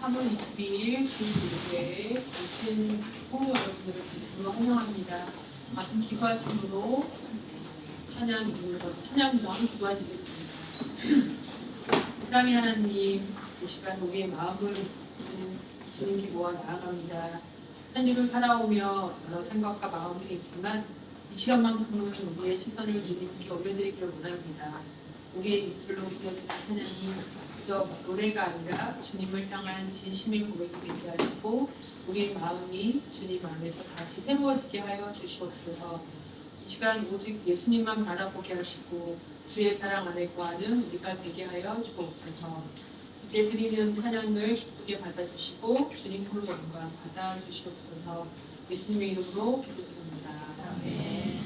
3월 22일 주일교회 오신 성도 여러분들을 진심으로 환영합니다. 같은 기도하심으로 찬양 좀 기도하시겠습니다. 사랑의 하나님, 이 시간 우리의 마음을 주님께 모아 나아갑니다. 한 주를 살아오며 여러 생각과 마음이 있지만 이 시간만큼은 우리의 시선을 주님께 올려드리기를 원합니다. 우리의 입술로 이어진 찬양이 그저 노래가 아니라 주님을 향한 진심의 고백이 되게 하시고 우리의 마음이 주님 안에서 다시 새로워지게 하여 주시옵소서. 이 시간 오직 예수님만 바라보게 하시고 주의 사랑 안에 거하는 우리가 되게 하여 주옵소서. 이제 드리는 찬양을 기쁘게 받아주시고 주님 홀로 영광 받아주시옵소서. 예수님의 이름으로 기도드립니다. 아멘.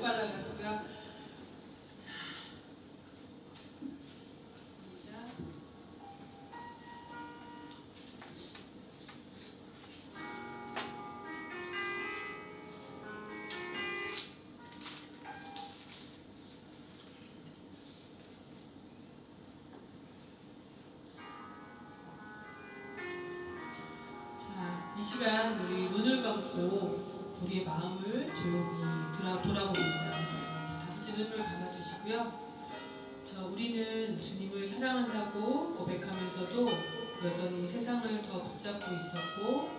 빨라가지고요. 자, 이 시간 우리 눈을 감고 우리의 마음을 조용히 돌아봅니다. 다 같이 눈을 감아주시고요. 우리는 주님을 사랑한다고 고백하면서도 여전히 세상을 더 붙잡고 있었고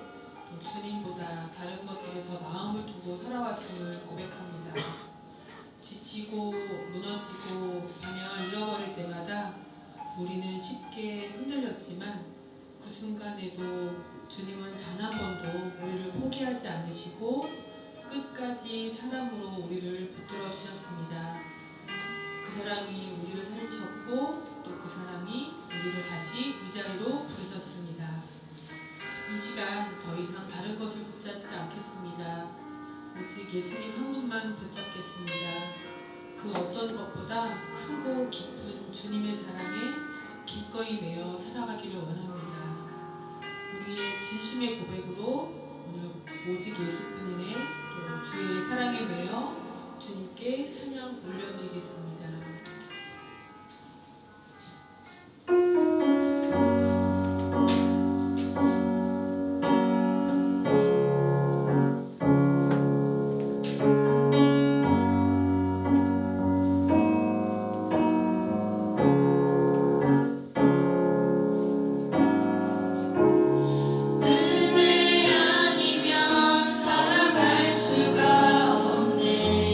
또 주님보다 다른 것들에 더 마음을 두고 살아왔음을 고백합니다. 지치고 무너지고 방향을 잃어버릴 때마다 우리는 쉽게 흔들렸지만 그 순간에도 주님은 단 한 번도 우리를 포기하지 않으시고 끝까지 사랑으로 우리를 붙들어 주셨습니다. 그 사랑이 우리를 살리셨고 또 그 사랑이 우리를 다시 이 자리로 부르셨습니다. 이 시간 더 이상 다른 것을 붙잡지 않겠습니다. 오직 예수님 한 분만 붙잡겠습니다. 그 어떤 것보다 크고 깊은 주님의 사랑에 기꺼이 매여 살아가기를 원합니다. 우리의 진심의 고백으로 오늘 오직 예수뿐이네 또 주의 사랑에 매여 주님께 찬양 올려드리겠습니다. 은혜 아니면 살아갈 수가 없네.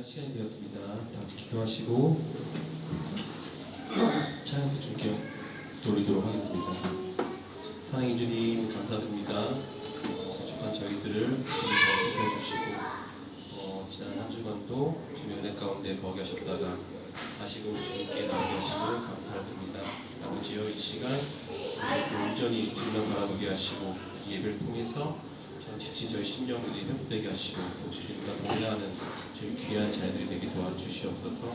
시간이 되었습니다. 다 같이 기도하시고 찬양서 주께 돌리도록 하겠습니다. 사랑해 주님 감사드립니다. 부족한 저희들을 주님 더 지켜주시고 지난 한 주간도 주님의 은혜 가운데 거기 하셨다가 다시금 주님께 나오게 하심을 감사드립니다. 아버지여 이 시간 온전히 주님을 바라보게 하시고 이 예배를 통해서 지친 저희 심령들이 회복되게 하시고 주님과 동행하는 저희 귀한 자녀들이 되게 도와주시옵소서.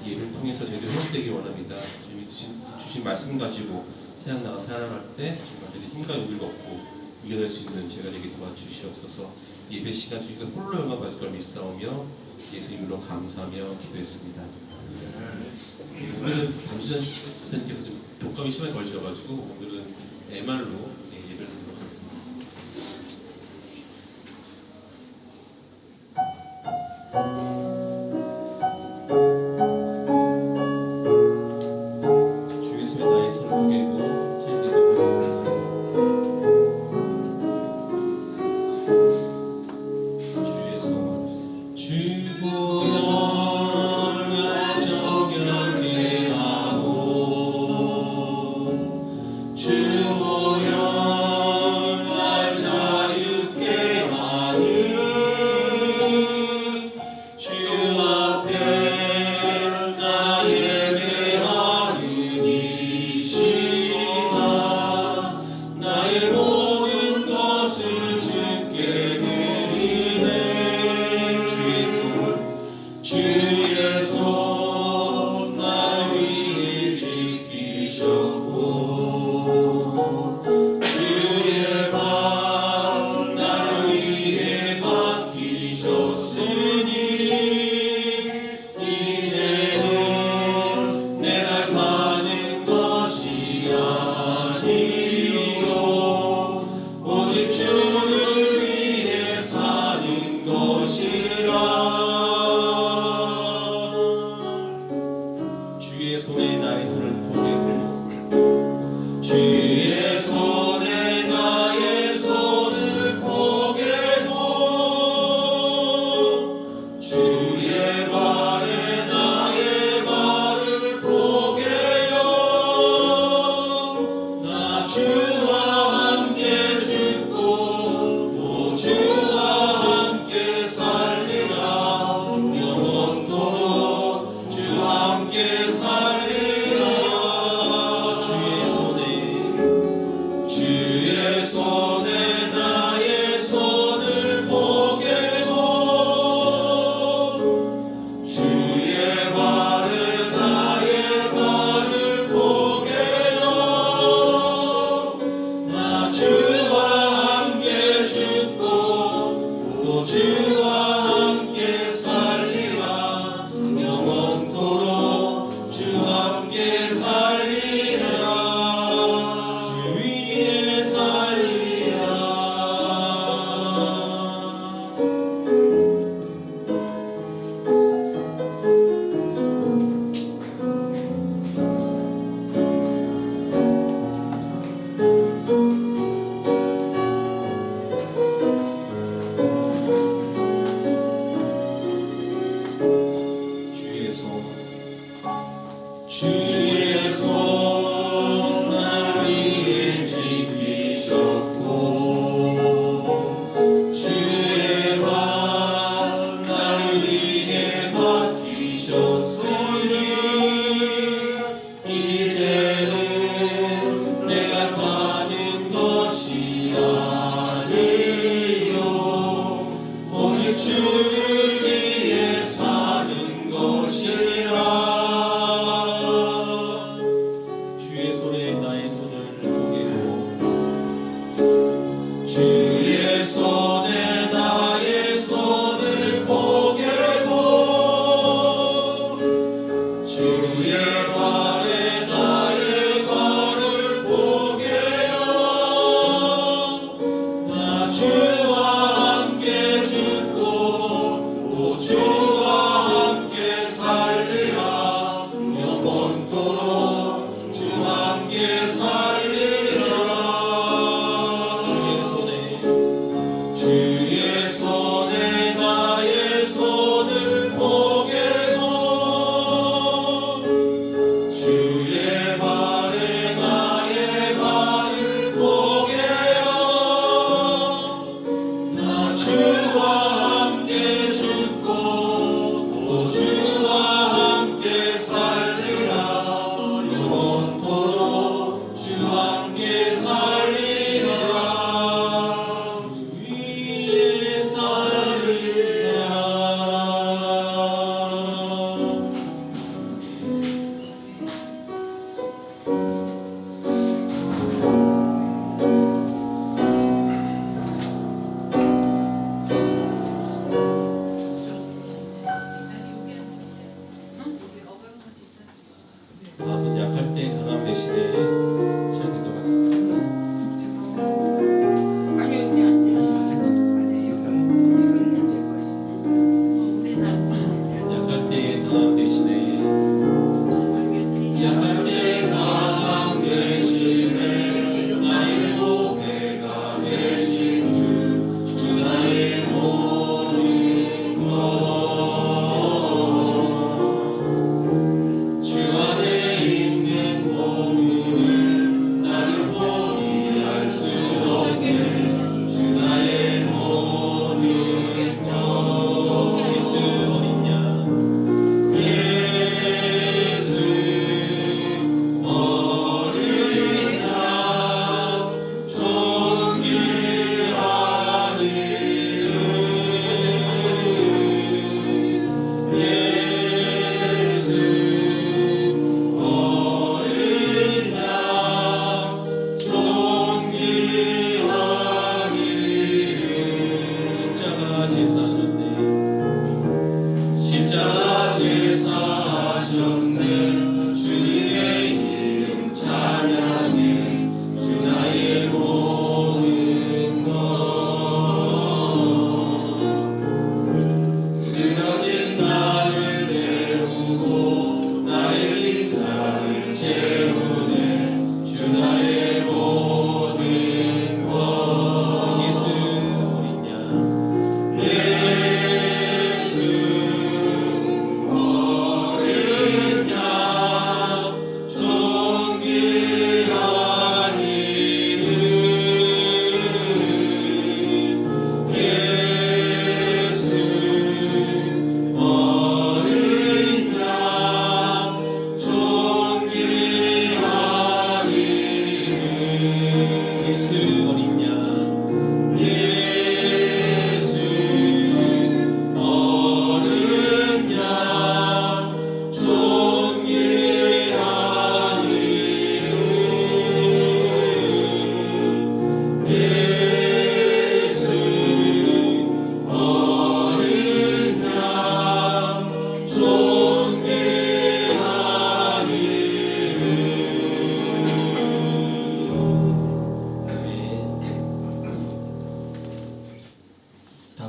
이 예배를 통해서 저희들 회복되기 원합니다. 주님이 주신 말씀 가지고 세상 나가 살아갈 때 정말 저희들 힘과 용기를 얻고 이겨낼 수 있는 제가 되게 도와주시옵소서. 예배 시간 주님과 홀로 영광 받을 걸 믿사오며 예수 이름으로 감사하며 기도했습니다. 오늘은 범수전 지사님께서 좀 독감이 심하게 걸리셔가지고 오늘은 MR로 예배를 드리도록 하겠습니다. 주보여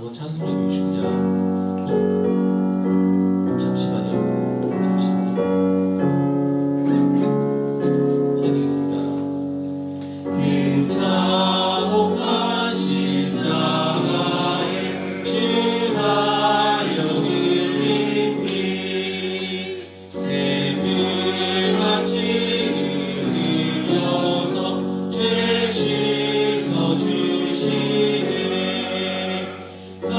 한번 찬송해 주고 싶냐? 잠시만요. 시작하겠습니다. 그 참혹한 십자가에 주하여 흘린 피 새들같이 흘려서 죄 씻어 주시네. 나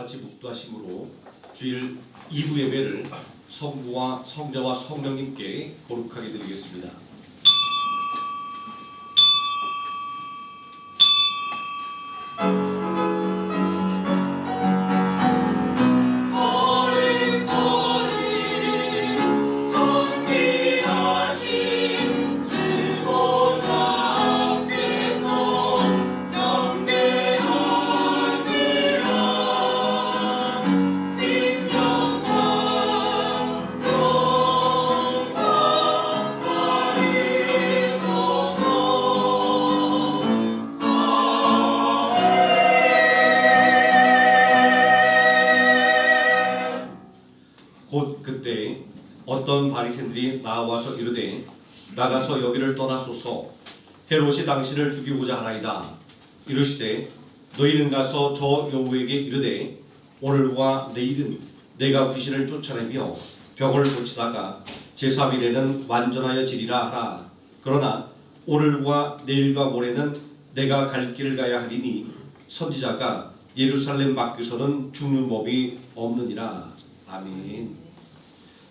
같이 묵도하심으로 주일 2부 예배를 성부와 성자와 성령님께 거룩하게 드리겠습니다. 곧 그때 어떤 바리새인들이 나와서 이르되 나가서 여기를 떠나소서 헤롯이 당신을 죽이고자 하나이다. 이르시되 너희는 가서 저 여우에게 이르되 오늘과 내일은 내가 귀신을 쫓아내며 병을 고치다가 제3일에는 완전하여 지리라 하라. 그러나 오늘과 내일과 모레는 내가 갈 길을 가야 하리니 선지자가 예루살렘 밖에서는 죽는 법이 없느니라. 아멘.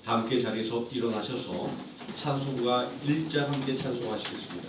다 함께 자리에서 일어나셔서 찬송가 1장 함께 찬송하시겠습니다.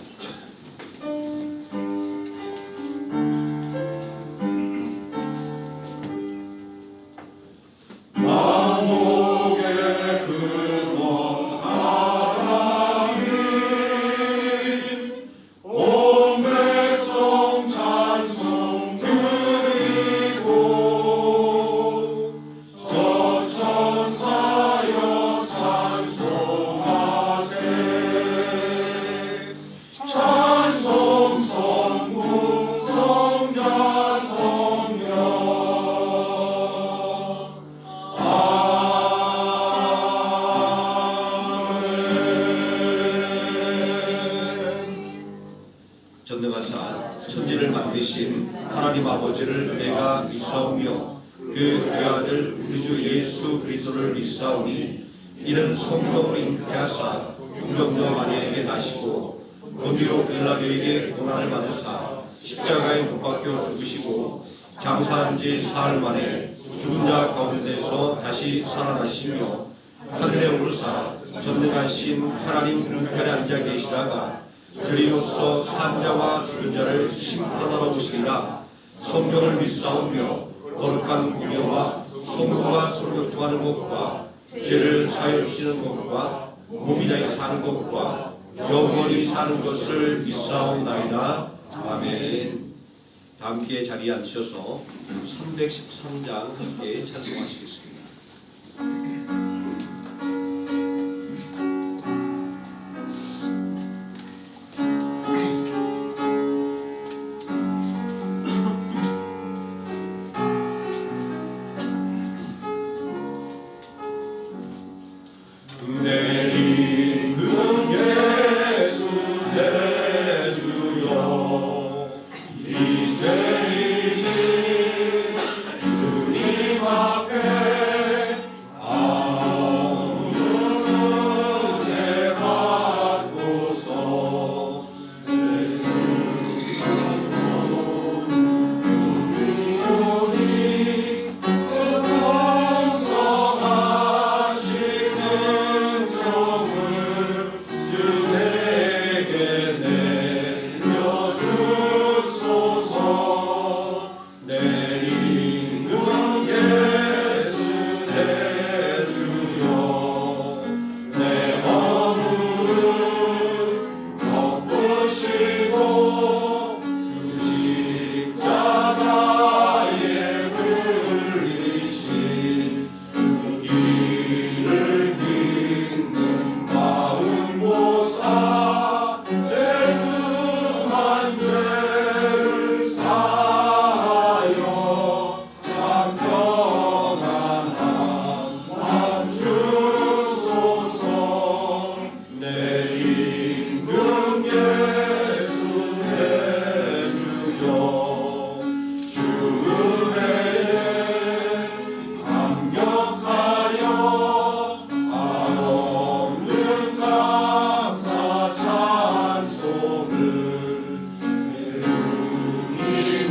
전능하사 천지를 만드신 하나님 아버지를 내가 믿사오며 그 외아들 우리 주 예수 그리스도를 믿사오니 이는 성령으로 잉태하사 동정녀 마리아에게 나시고 본디오 빌라도에게 고난을 받으사 십자가에 못 박혀 죽으시고 장사한 지 사흘 만에 죽은 자 가운데서 다시 살아나시며 하늘에 오르사 전능하신 하나님 우편에 앉아 계시다가 그리로서 산자와 죽은 자를 심판하러 오시리라. 성령을 믿사오며 거룩한 공예와 성부가 서로 교통하는 것과 죄를 사하여 주시는 것과 몸이 다시 사는 것과 영원히 사는 것을 믿사옵나이다. 아멘. 함께 자리에 앉으셔서 313장 함께 찬송하시겠습니다.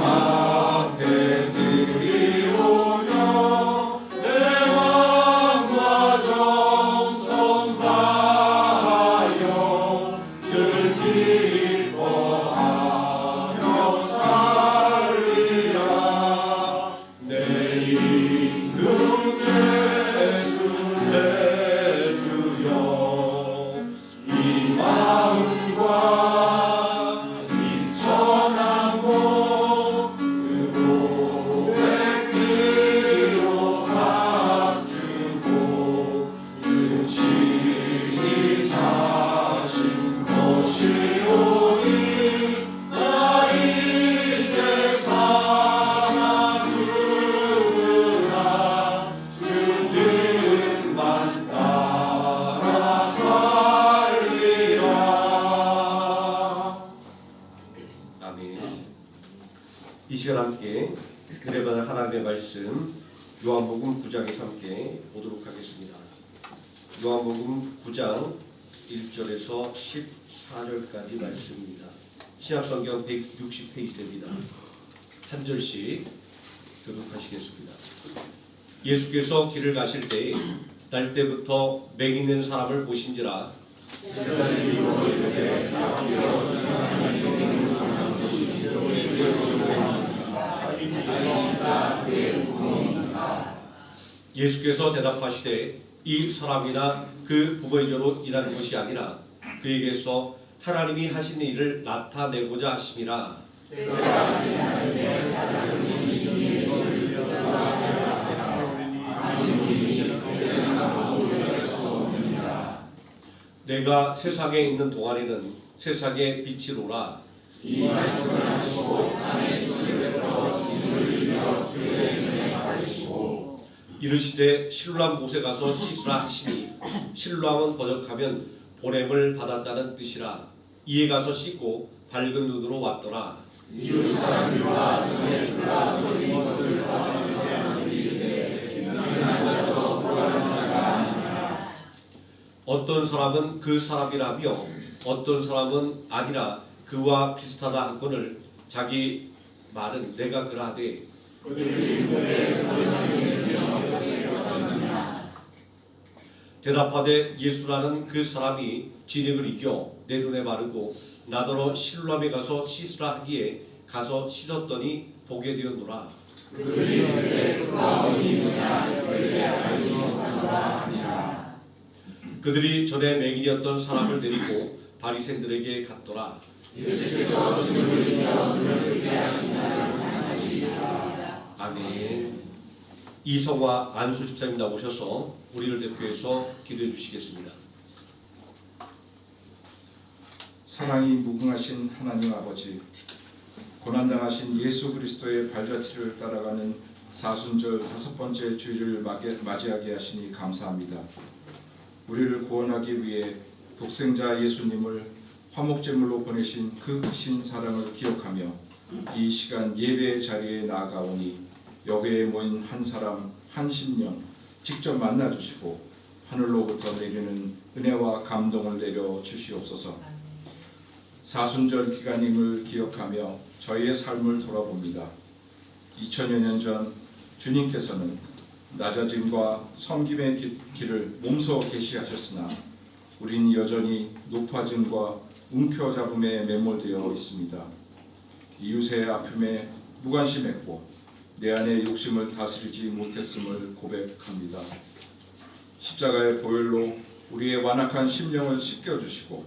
앞에 드리오며 이 시간 함께 은혜 받은 하나님의 말씀 요한복음 9장에서 함께 보도록 하겠습니다. 요한복음 9장 1절에서 14절까지 말씀입니다. 신약성경 160페이지입니다. 한 절씩 교독하시겠습니다. 예수께서 길을 가실 때에 날 때부터 맹 있는 사람을 보신지라. 예수께서 대답하시되 이 사람이나 그 부거이저로 일하는 것이 아니라 그에게서 하나님이 하신 일을 나타내고자 하심이라. 내가 세상에 있는 동안에는 세상의 빛이로라. 이 말씀을 하시고 땅의 소식으로 진을 이며 그의 눈에 가르치고 이르시되 실로암 곳에 가서 씻으라 하시니 실로암은 번역하면 보냄을 받았다는 뜻이라. 이에 가서 씻고 밝은 눈으로 왔더라. 이웃 사람들과 전에 그가 돌린 것을 받은 사람들이 이르되 일어나서 구하는 자가 아니라. 어떤 사람은 그 사람이라며 어떤 사람은 아니라 그와 비슷하다 한건을 자기 말은 내가 그러하되 대답하되 예수라는 그 사람이 진흙을 이겨 내 눈에 바르고 나더러 실로암에 가서 씻으라 하기에 가서 씻었더니 보게 되었노라. 그들이 그때 그가 어디 있느냐 그에게 알지 못하노라 하니라. 그들이 전에 맹인이었던 사람을 데리고 바리새인들에게 갔더라. 예수께서 진흙을 이겨 눈을 뜨게 하시니라. 아멘. 이성화 안수 집사님 나오셔서 우리를 대표해서 기도해 주시겠습니다. 사랑이 무궁하신 하나님 아버지, 고난당하신 예수 그리스도의 발자취를 따라가는 사순절 5번째 주일을 맞이하게 하시니 감사합니다. 우리를 구원하기 위해 독생자 예수님을 화목제물로 보내신 그 크신 사랑을 기억하며 이 시간 예배의 자리에 나아가오니 여기에 모인 한 사람 한 심령 직접 만나주시고 하늘로부터 내리는 은혜와 감동을 내려 주시옵소서. 사순절 기간임을 기억하며 저희의 삶을 돌아봅니다. 2000여 년 전 주님께서는 낮아짐과 섬김의 길을 몸소 계시하셨으나 우린 여전히 높아짐과 움켜잡음에 매몰되어 있습니다. 이웃의 아픔에 무관심했고 내 안의 욕심을 다스리지 못했음을 고백합니다. 십자가의 보혈로 우리의 완악한 심령을 씻겨주시고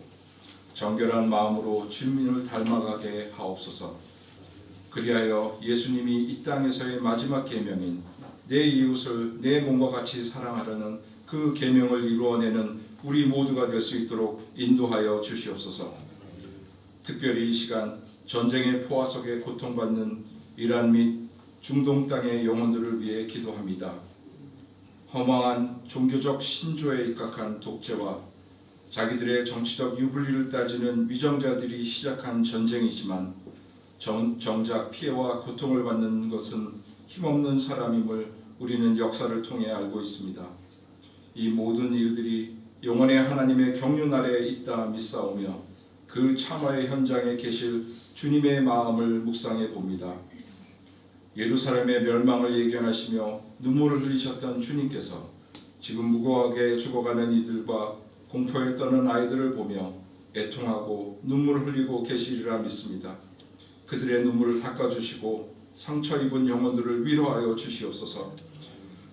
정결한 마음으로 주님을 닮아가게 하옵소서. 그리하여 예수님이 이 땅에서의 마지막 계명인 내 이웃을 내 몸과 같이 사랑하라는 그 계명을 이루어내는 우리 모두가 될 수 있도록 인도하여 주시옵소서. 특별히 이 시간 전쟁의 포화 속에 고통받는 이란 및 중동 땅의 영혼들을 위해 기도합니다. 허망한 종교적 신조에 입각한 독재와 자기들의 정치적 유불리를 따지는 위정자들이 시작한 전쟁이지만 정작 피해와 고통을 받는 것은 힘없는 사람임을 우리는 역사를 통해 알고 있습니다. 이 모든 일들이 영원의 하나님의 경륜 아래에 있다 믿사오며 그 참화의 현장에 계실 주님의 마음을 묵상해 봅니다. 예루살렘의 멸망을 예견하시며 눈물을 흘리셨던 주님께서 지금 무고하게 죽어가는 이들과 공포에 떠는 아이들을 보며 애통하고 눈물을 흘리고 계시리라 믿습니다. 그들의 눈물을 닦아주시고 상처 입은 영혼들을 위로하여 주시옵소서.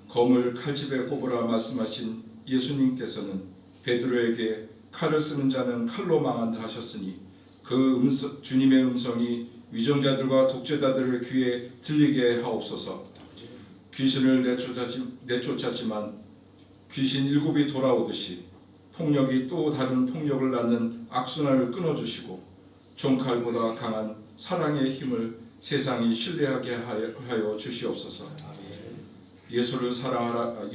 검을 칼집에 꼽으라 말씀하신 예수님께서는 베드로에게 칼을 쓰는 자는 칼로 망한다 하셨으니 그 주님의 음성이 위정자들과 독재자들의 귀에 들리게 하옵소서. 귀신을 내쫓았지만 귀신 7이 돌아오듯이 폭력이 또 다른 폭력을 낳는 악순환을 끊어주시고 종칼보다 강한 사랑의 힘을 세상이 신뢰하게 하여 주시옵소서.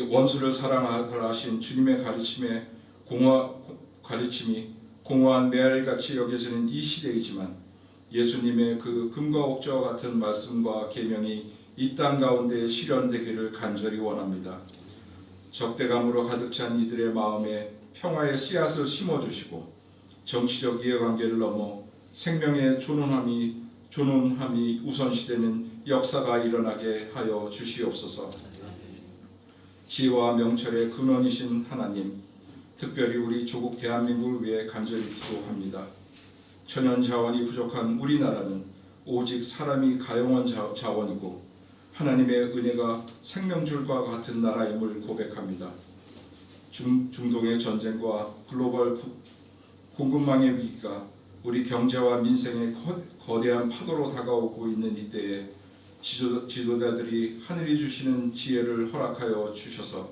원수를 사랑하라 하신 주님의 가르침이 공허한 메아리같이 여겨지는 이 시대이지만 예수님의 그 금과 옥저와 같은 말씀과 계명이 이 땅 가운데 실현되기를 간절히 원합니다. 적대감으로 가득 찬 이들의 마음에 평화의 씨앗을 심어주시고 정치적 이해관계를 넘어 생명의 존엄함이 우선시되는 역사가 일어나게 하여 주시옵소서. 지혜와 명철의 근원이신 하나님, 특별히 우리 조국 대한민국을 위해 간절히 기도합니다. 천연 자원이 부족한 우리나라는 오직 사람이 가용한 자원이고 하나님의 은혜가 생명줄과 같은 나라임을 고백합니다. 중동의 전쟁과 글로벌 공급망의 위기가 우리 경제와 민생에 거대한 파도로 다가오고 있는 이때에 지도자들이 하늘이 주시는 지혜를 허락하여 주셔서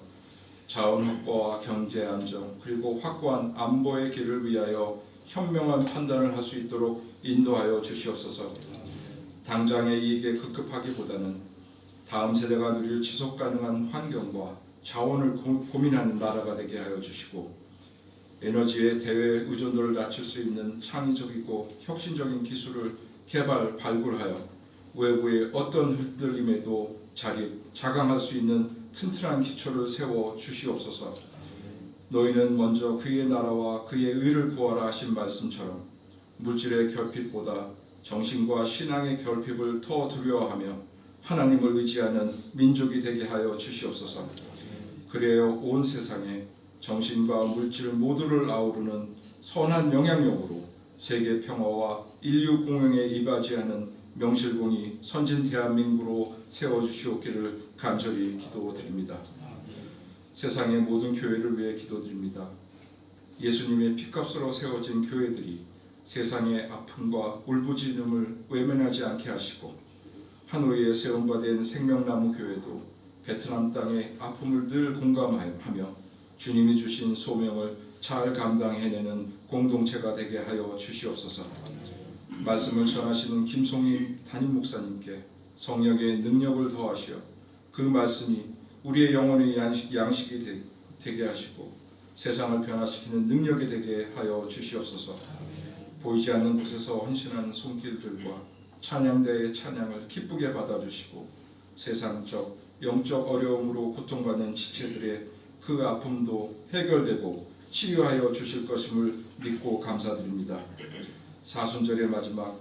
자원 확보와 경제 안정 그리고 확고한 안보의 길을 위하여 현명한 판단을 할 수 있도록 인도하여 주시옵소서. 당장의 이익에 급급하기보다는 다음 세대가 누릴 지속 가능한 환경과 자원을 고민하는 나라가 되게 하여 주시고 에너지의 대외 의존도를 낮출 수 있는 창의적이고 혁신적인 기술을 발굴하여 외부의 어떤 흔들림에도 자강할 수 있는 튼튼한 기초를 세워 주시옵소서. 너희는 먼저 그의 나라와 그의 의를 구하라 하신 말씀처럼 물질의 결핍보다 정신과 신앙의 결핍을 더 두려워하며 하나님을 의지하는 민족이 되게 하여 주시옵소서. 그래야 온 세상에 정신과 물질 모두를 아우르는 선한 영향력으로 세계 평화와 인류 공영에 이바지하는 명실공히 선진 대한민국으로 세워주시옵기를 간절히 기도드립니다. 세상의 모든 교회를 위해 기도드립니다. 예수님의 피값으로 세워진 교회들이 세상의 아픔과 울부짖음을 외면하지 않게 하시고 하노이에 세움받은 생명나무 교회도 베트남 땅의 아픔을 늘 공감하며 주님이 주신 소명을 잘 감당해내는 공동체가 되게 하여 주시옵소서. 말씀을 전하시는 김송희 담임 목사님께 성령의 능력을 더하시어 그 말씀이 우리의 영혼의 양식이 되게 하시고 세상을 변화시키는 능력이 되게 하여 주시옵소서. 보이지 않는 곳에서 헌신하는 손길들과 찬양대의 찬양을 기쁘게 받아주시고 세상적 영적 어려움으로 고통받는 지체들의 그 아픔도 해결되고 치유하여 주실 것임을 믿고 감사드립니다. 사순절의 마지막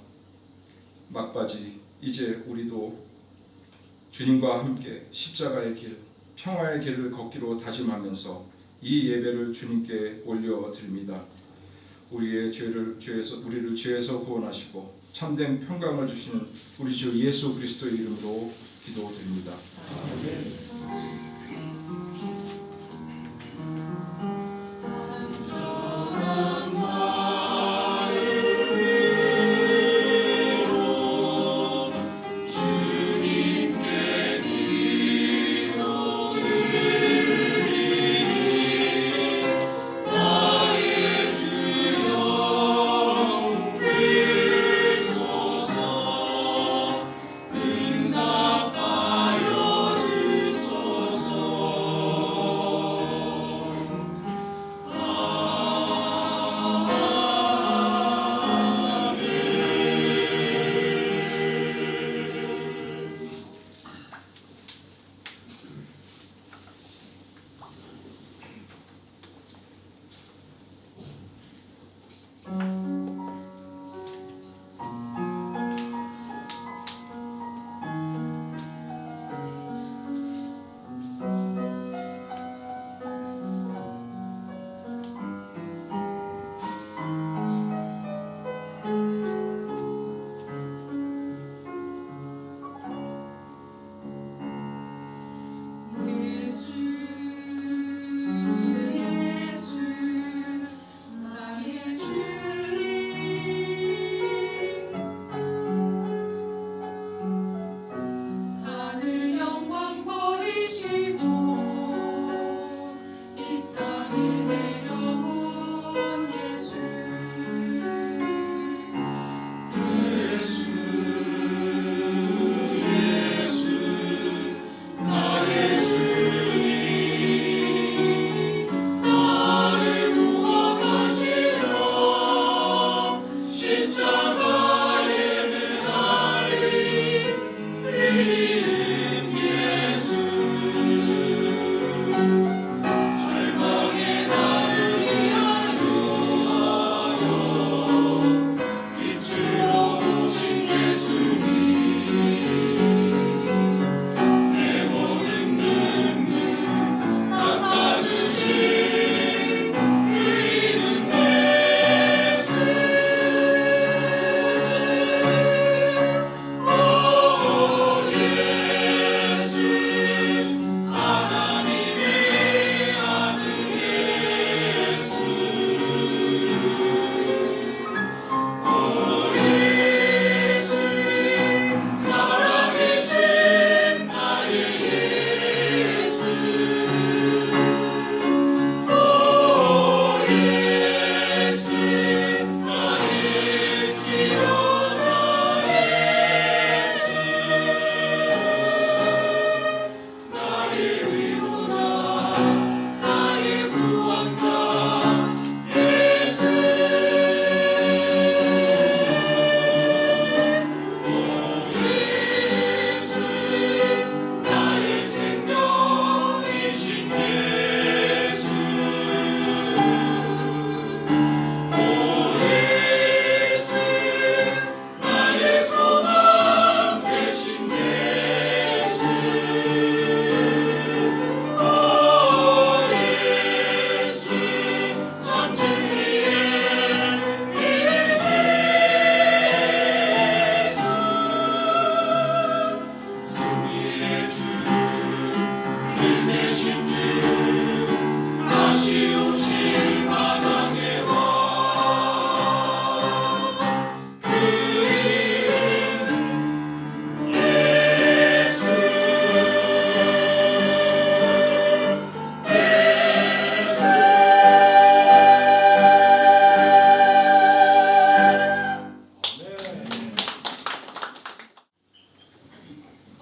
막바지 이제 우리도 주님과 함께 십자가의 길, 평화의 길을 걷기로 다짐하면서 이 예배를 주님께 올려드립니다. 우리를 죄에서 구원하시고 참된 평강을 주시는 우리 주 예수 그리스도의 이름으로 기도드립니다. 아멘. 응답하여 주소서.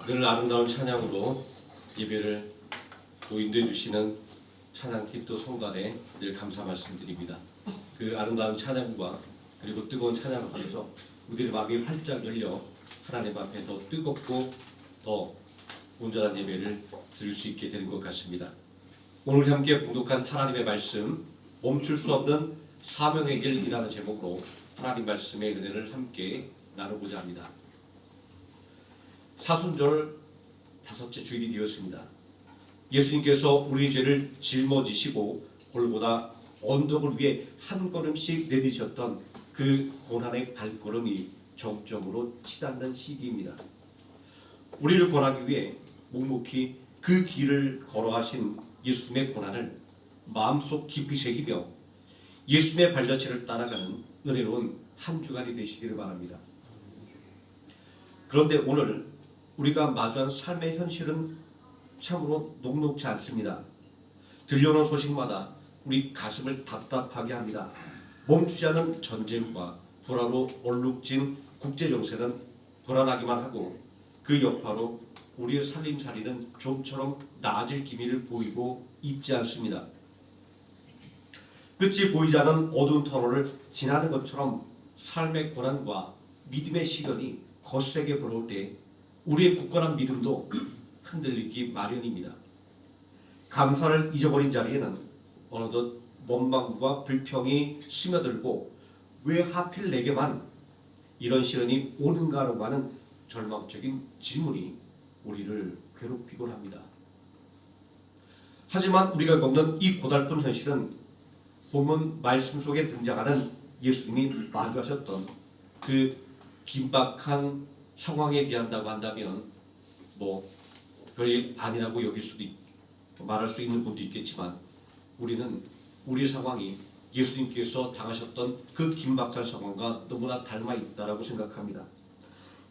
늘 아름다운 찬양으로 예배를 또 인도해 주시는 찬양팀 또 성관에 늘 감사 말씀드립니다. 그 아름다운 찬양과 그리고 뜨거운 찬양을 통해서 우리의 마음이 활짝 열려 하나님 앞에 더 뜨겁고 더 온전한 예배를 드릴 수 있게 되는 것 같습니다. 오늘 함께 봉독한 하나님의 말씀, 멈출 수 없는 사명의 길이라는 제목으로 하나님 말씀의 은혜를 함께 나누고자 합니다. 사순절 5째 주일이 되었습니다. 예수님께서 우리의 죄를 짊어지시고 골고다 언덕을 위해 한 걸음씩 내디셨던 그 고난의 발걸음이 정점으로 치닫는 시기입니다. 우리를 권하기 위해 묵묵히 그 길을 걸어가신 예수님의 고난을 마음속 깊이 새기며 예수님의 발자취를 따라가는 은혜로운 한 주간이 되시기를 바랍니다. 그런데 오늘 우리가 마주한 삶의 현실은 참으로 녹록지 않습니다. 들려오는 소식마다 우리 가슴을 답답하게 합니다. 멈추지 않은 전쟁과 불화로 얼룩진 국제정세는 불안하기만 하고 그 여파로 우리의 살림살이는 좀처럼 나아질 기미를 보이고 있지 않습니다. 끝이 보이지 않은 어두운 터널을 지나는 것처럼 삶의 고난과 믿음의 시련이 거세게 불어올 때 우리의 굳건한 믿음도 흔들리기 마련입니다. 감사를 잊어버린 자리에는 어느덧 원망과 불평이 스며들고 왜 하필 내게만 이런 시련이 오는가라고 하는 절망적인 질문이 우리를 괴롭히곤 합니다. 하지만 우리가 겪는 이 고달픈 현실은 본문 말씀 속에 등장하는 예수님이 마주하셨던 그 긴박한 상황에 비한다고 한다면 별일 아니라고 여길 수도 말할 수 있는 분도 있겠지만 우리는 우리 상황이 예수님께서 당하셨던 그 긴박한 상황과 너무나 닮아 있다라고 생각합니다.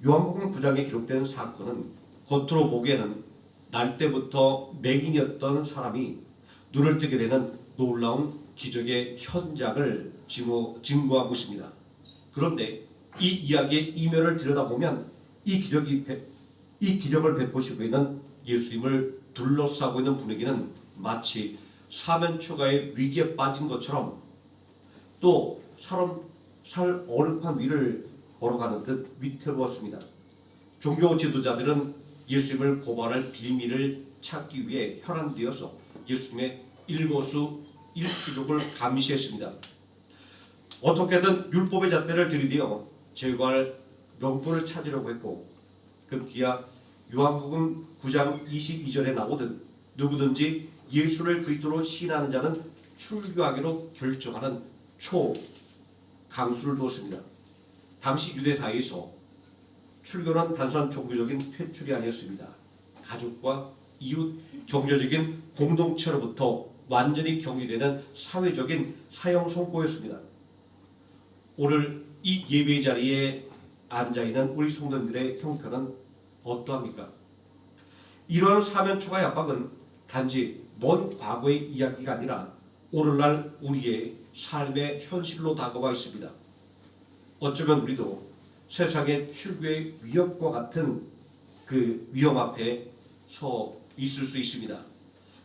요한복음 9장에 기록된 사건은 겉으로 보기에는 날 때부터 맹인이었던 사람이 눈을 뜨게 되는 놀라운 기적의 현장을 증거하고 있습니다. 그런데 이 이야기의 이면을 들여다보면 이 기적을 베푸시고 있는 예수님을 둘러싸고 있는 분위기는 마치 사면초가의 위기에 빠진 것처럼 또 살 어렵한 위를 걸어가는 듯 위태로웠습니다. 종교 지도자들은 예수님을 고발할 빌미를 찾기 위해 혈안되어서 예수님의 일거수일투족을 감시했습니다. 어떻게든 율법의 잣대를 들이대어 제거할 명분을 찾으려고 했고 급기야 요한복음 9장 22절에 나오듯 누구든지 예수를 그리스도로 시인하는 자는 출교하기로 결정하는 강수를 두었습니다. 당시 유대 사회에서 출교는 단순한 종교적인 퇴출이 아니었습니다. 가족과 이웃 경제적인 공동체로부터 완전히 격리되는 사회적인 사형 선고였습니다. 오늘 이 예배 자리에 앉아있는 우리 성도님들의 형편은 어떠합니까? 이러한 사면초가의 압박은 단지 먼 과거의 이야기가 아니라 오늘날 우리의 삶의 현실로 다가와 있습니다. 어쩌면 우리도 세상의 출교의 위협과 같은 그 위험 앞에 서 있을 수 있습니다.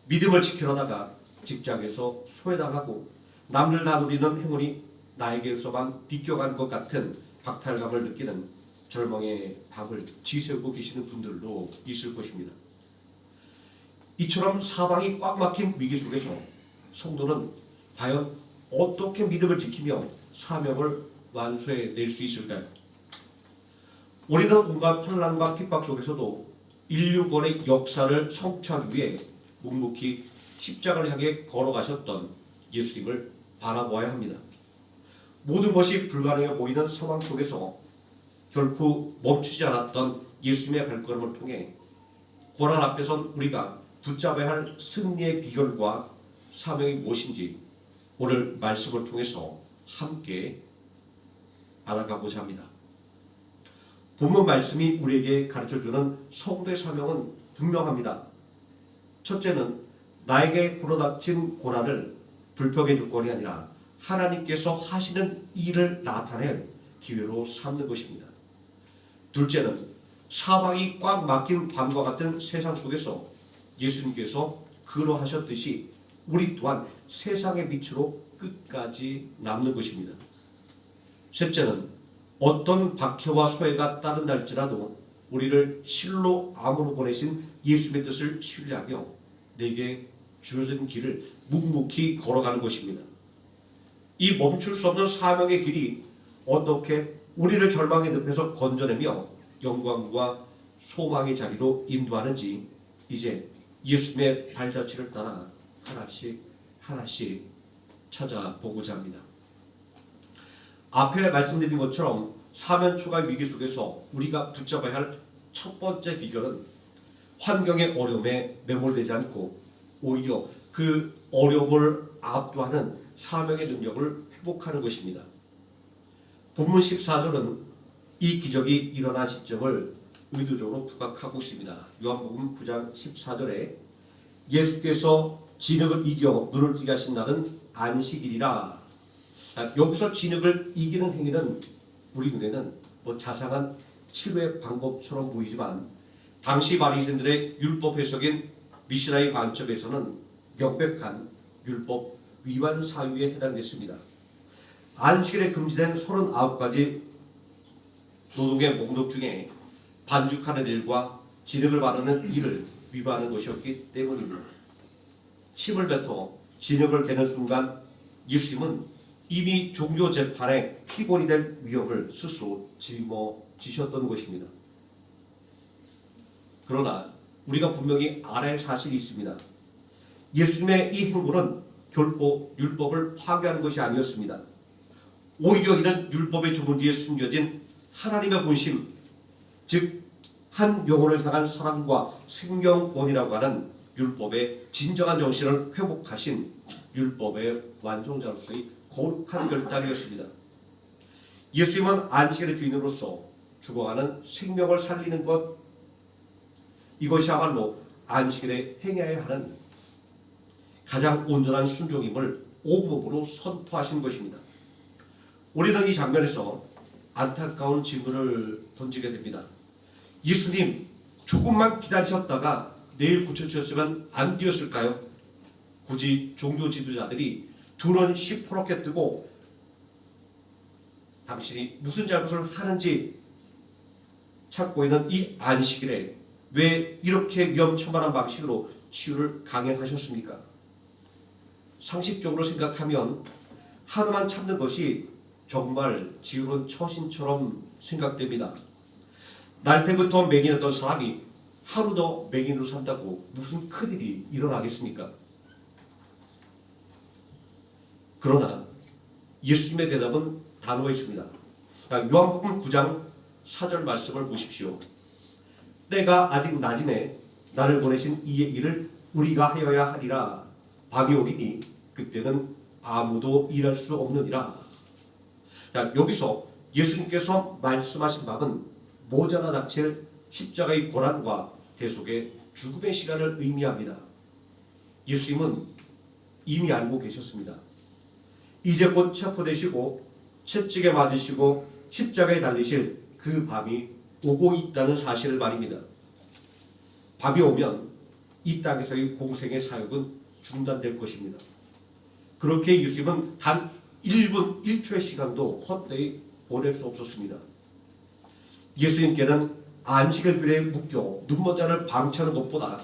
믿음을 지켜나다가 직장에서 소외당하고 남들 다 누리는 행운이 나에게서만 비껴간 것 같은 박탈감을 느끼는 절망의 밤을 지새우고 계시는 분들도 있을 것입니다. 이처럼 사방이 꽉 막힌 위기 속에서 성도는 과연 어떻게 믿음을 지키며 사명을 완수해낼 수 있을까요? 우리는 온갖 혼란과 핍박 속에서도 인류권의 역사를 성취하기 위해 묵묵히 십자가를 향해 걸어가셨던 예수님을 바라보아야 합니다. 모든 것이 불가능해 보이는 상황 속에서 결코 멈추지 않았던 예수님의 발걸음을 통해 고난 앞에선 우리가 붙잡아야 할 승리의 비결과 사명이 무엇인지 오늘 말씀을 통해서 함께 알아가고자 합니다. 본문 말씀이 우리에게 가르쳐주는 성도의 사명은 분명합니다. 첫째는 나에게 불어닥친 고난을 불평의 조건이 아니라 하나님께서 하시는 일을 나타낼 기회로 삼는 것입니다. 둘째는 사방이 꽉 막힌 밤과 같은 세상 속에서 예수님께서 그러하셨듯이 우리 또한 세상의 빛으로 끝까지 남는 것입니다. 셋째는 어떤 박해와 소외가 따른날지라도 우리를 실로 암으로 보내신 예수님의 뜻을 신뢰하며 내게 주어진 길을 묵묵히 걸어가는 것입니다. 이 멈출 수 없는 사명의 길이 어떻게 우리를 절망의 늪에서 건져내며 영광과 소망의 자리로 인도하는지 이제 예수님의 발자취를 따라 하나씩 하나씩 찾아보고자 합니다. 앞에 말씀드린 것처럼 사면 초과 위기 속에서 우리가 붙잡아야 할 첫 번째 비결은 환경의 어려움에 매몰되지 않고 오히려 그 어려움을 압도하는 사명의 능력을 회복하는 것입니다. 본문 14절은 이 기적이 일어난 시점을 의도적으로 부각하고 있습니다. 요한복음 9장 14절에 예수께서 진흙을 이겨 눈을 뜨게 하신 날은 안식일이라. 여기서 진흙을 이기는 행위는 우리 눈에는 자상한 치료의 방법처럼 보이지만 당시 바리새인들의 율법 해석인 미시나의 관점에서는 명백한 율법 위반 사유에 해당됐습니다. 안식일에 금지된 39가지 노동의 목록 중에 반죽하는 일과 진흙을 바르는 일을 위반하는 것이었기 때문입니다. 침을 뱉어 진흙을 개는 순간 예수님은 이미 종교 재판에 피곤이 될 위협을 스스로 짊어지셨던 것입니다. 그러나 우리가 분명히 알아야 할 사실이 있습니다. 예수님의 이 행보는 결코 율법을 파괴하는 것이 아니었습니다. 오히려 이는 율법의 조문 뒤에 숨겨진 하나님의 본심, 즉 한 영혼을 향한 사랑과 생명권이라고 하는 율법의 진정한 정신을 회복하신 율법의 완성자로서의 거룩한 결단이었습니다. 예수님은 안식일의 주인으로서 죽어가는 생명을 살리는 것, 이것이야말로 안식일에 행해야 하는 가장 온전한 순종임을 온몸으로 선포하신 것입니다. 우리는 이 장면에서 안타까운 질문을 던지게 됩니다. 예수님, 조금만 기다리셨다가 내일 고쳐주셨으면 안 되었을까요? 굳이 종교 지도자들이 두 눈 시퍼렇게 뜨고 당신이 무슨 잘못을 하는지 찾고 있는 이 안식일에 왜 이렇게 위험천만한 방식으로 치유를 강행하셨습니까? 상식적으로 생각하면 하루만 참는 것이 정말 지혜로운 처신처럼 생각됩니다. 날 때부터 맹인이었던 사람이 하루 더 맹인으로 산다고 무슨 큰일이 일어나겠습니까? 그러나 예수님의 대답은 단호해 있습니다. 요한복음 9장 4절 말씀을 보십시오. 때가 아직 낮음에 나를 보내신 이의 일을 우리가 하여야 하리라. 밤이 오리니 그때는 아무도 일할 수 없느니라. 여기서 예수님께서 말씀하신 바는 모자라 닥칠 십자가의 고난과 대속의 죽음의 시간을 의미합니다. 예수님은 이미 알고 계셨습니다. 이제 곧 체포되시고 채찍에 맞으시고 십자가에 달리실 그 밤이 오고 있다는 사실을 말입니다. 밤이 오면 이 땅에서의 공생의 사역은 중단될 것입니다. 그렇게 예수님은 단 1분 1초의 시간도 헛되이 보낼 수 없었습니다. 예수님께는 안식일에 묶여 눈먼자를 방치하는 것보다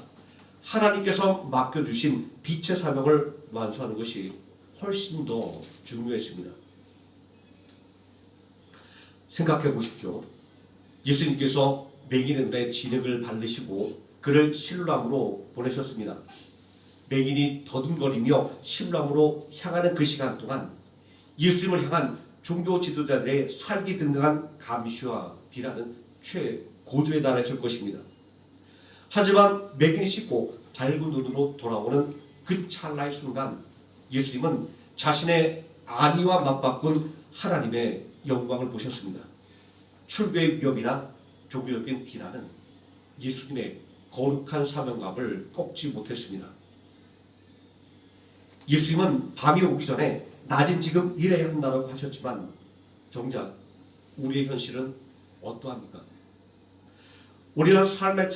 하나님께서 맡겨주신 빛의 사명을 완수하는 것이 훨씬 더 중요했습니다. 생각해 보십시오. 예수님께서 맹인의 눈에 진흙을 바르시고 그를 신랑으로 보내셨습니다. 맹인이 더듬거리며 신랑으로 향하는 그 시간 동안 예수님을 향한 종교 지도자들의 살기등등한 감시와 비난은 최고조에 달했을 것입니다. 하지만 맹인이 씻고 밝은 눈으로 돌아오는 그 찰나의 순간 예수님은 자신의 안위와 맞바꾼 하나님의 영광을 보셨습니다. 출교의 위협이나 종교적인 비난은 예수님의 거룩한 사명감을 꺾지 못했습니다. 예수님은 밤이 오기 전에 낮은 지금 일해야 한다고 하셨지만 정작 우리의 현실은 어떠합니까? 우리 삶에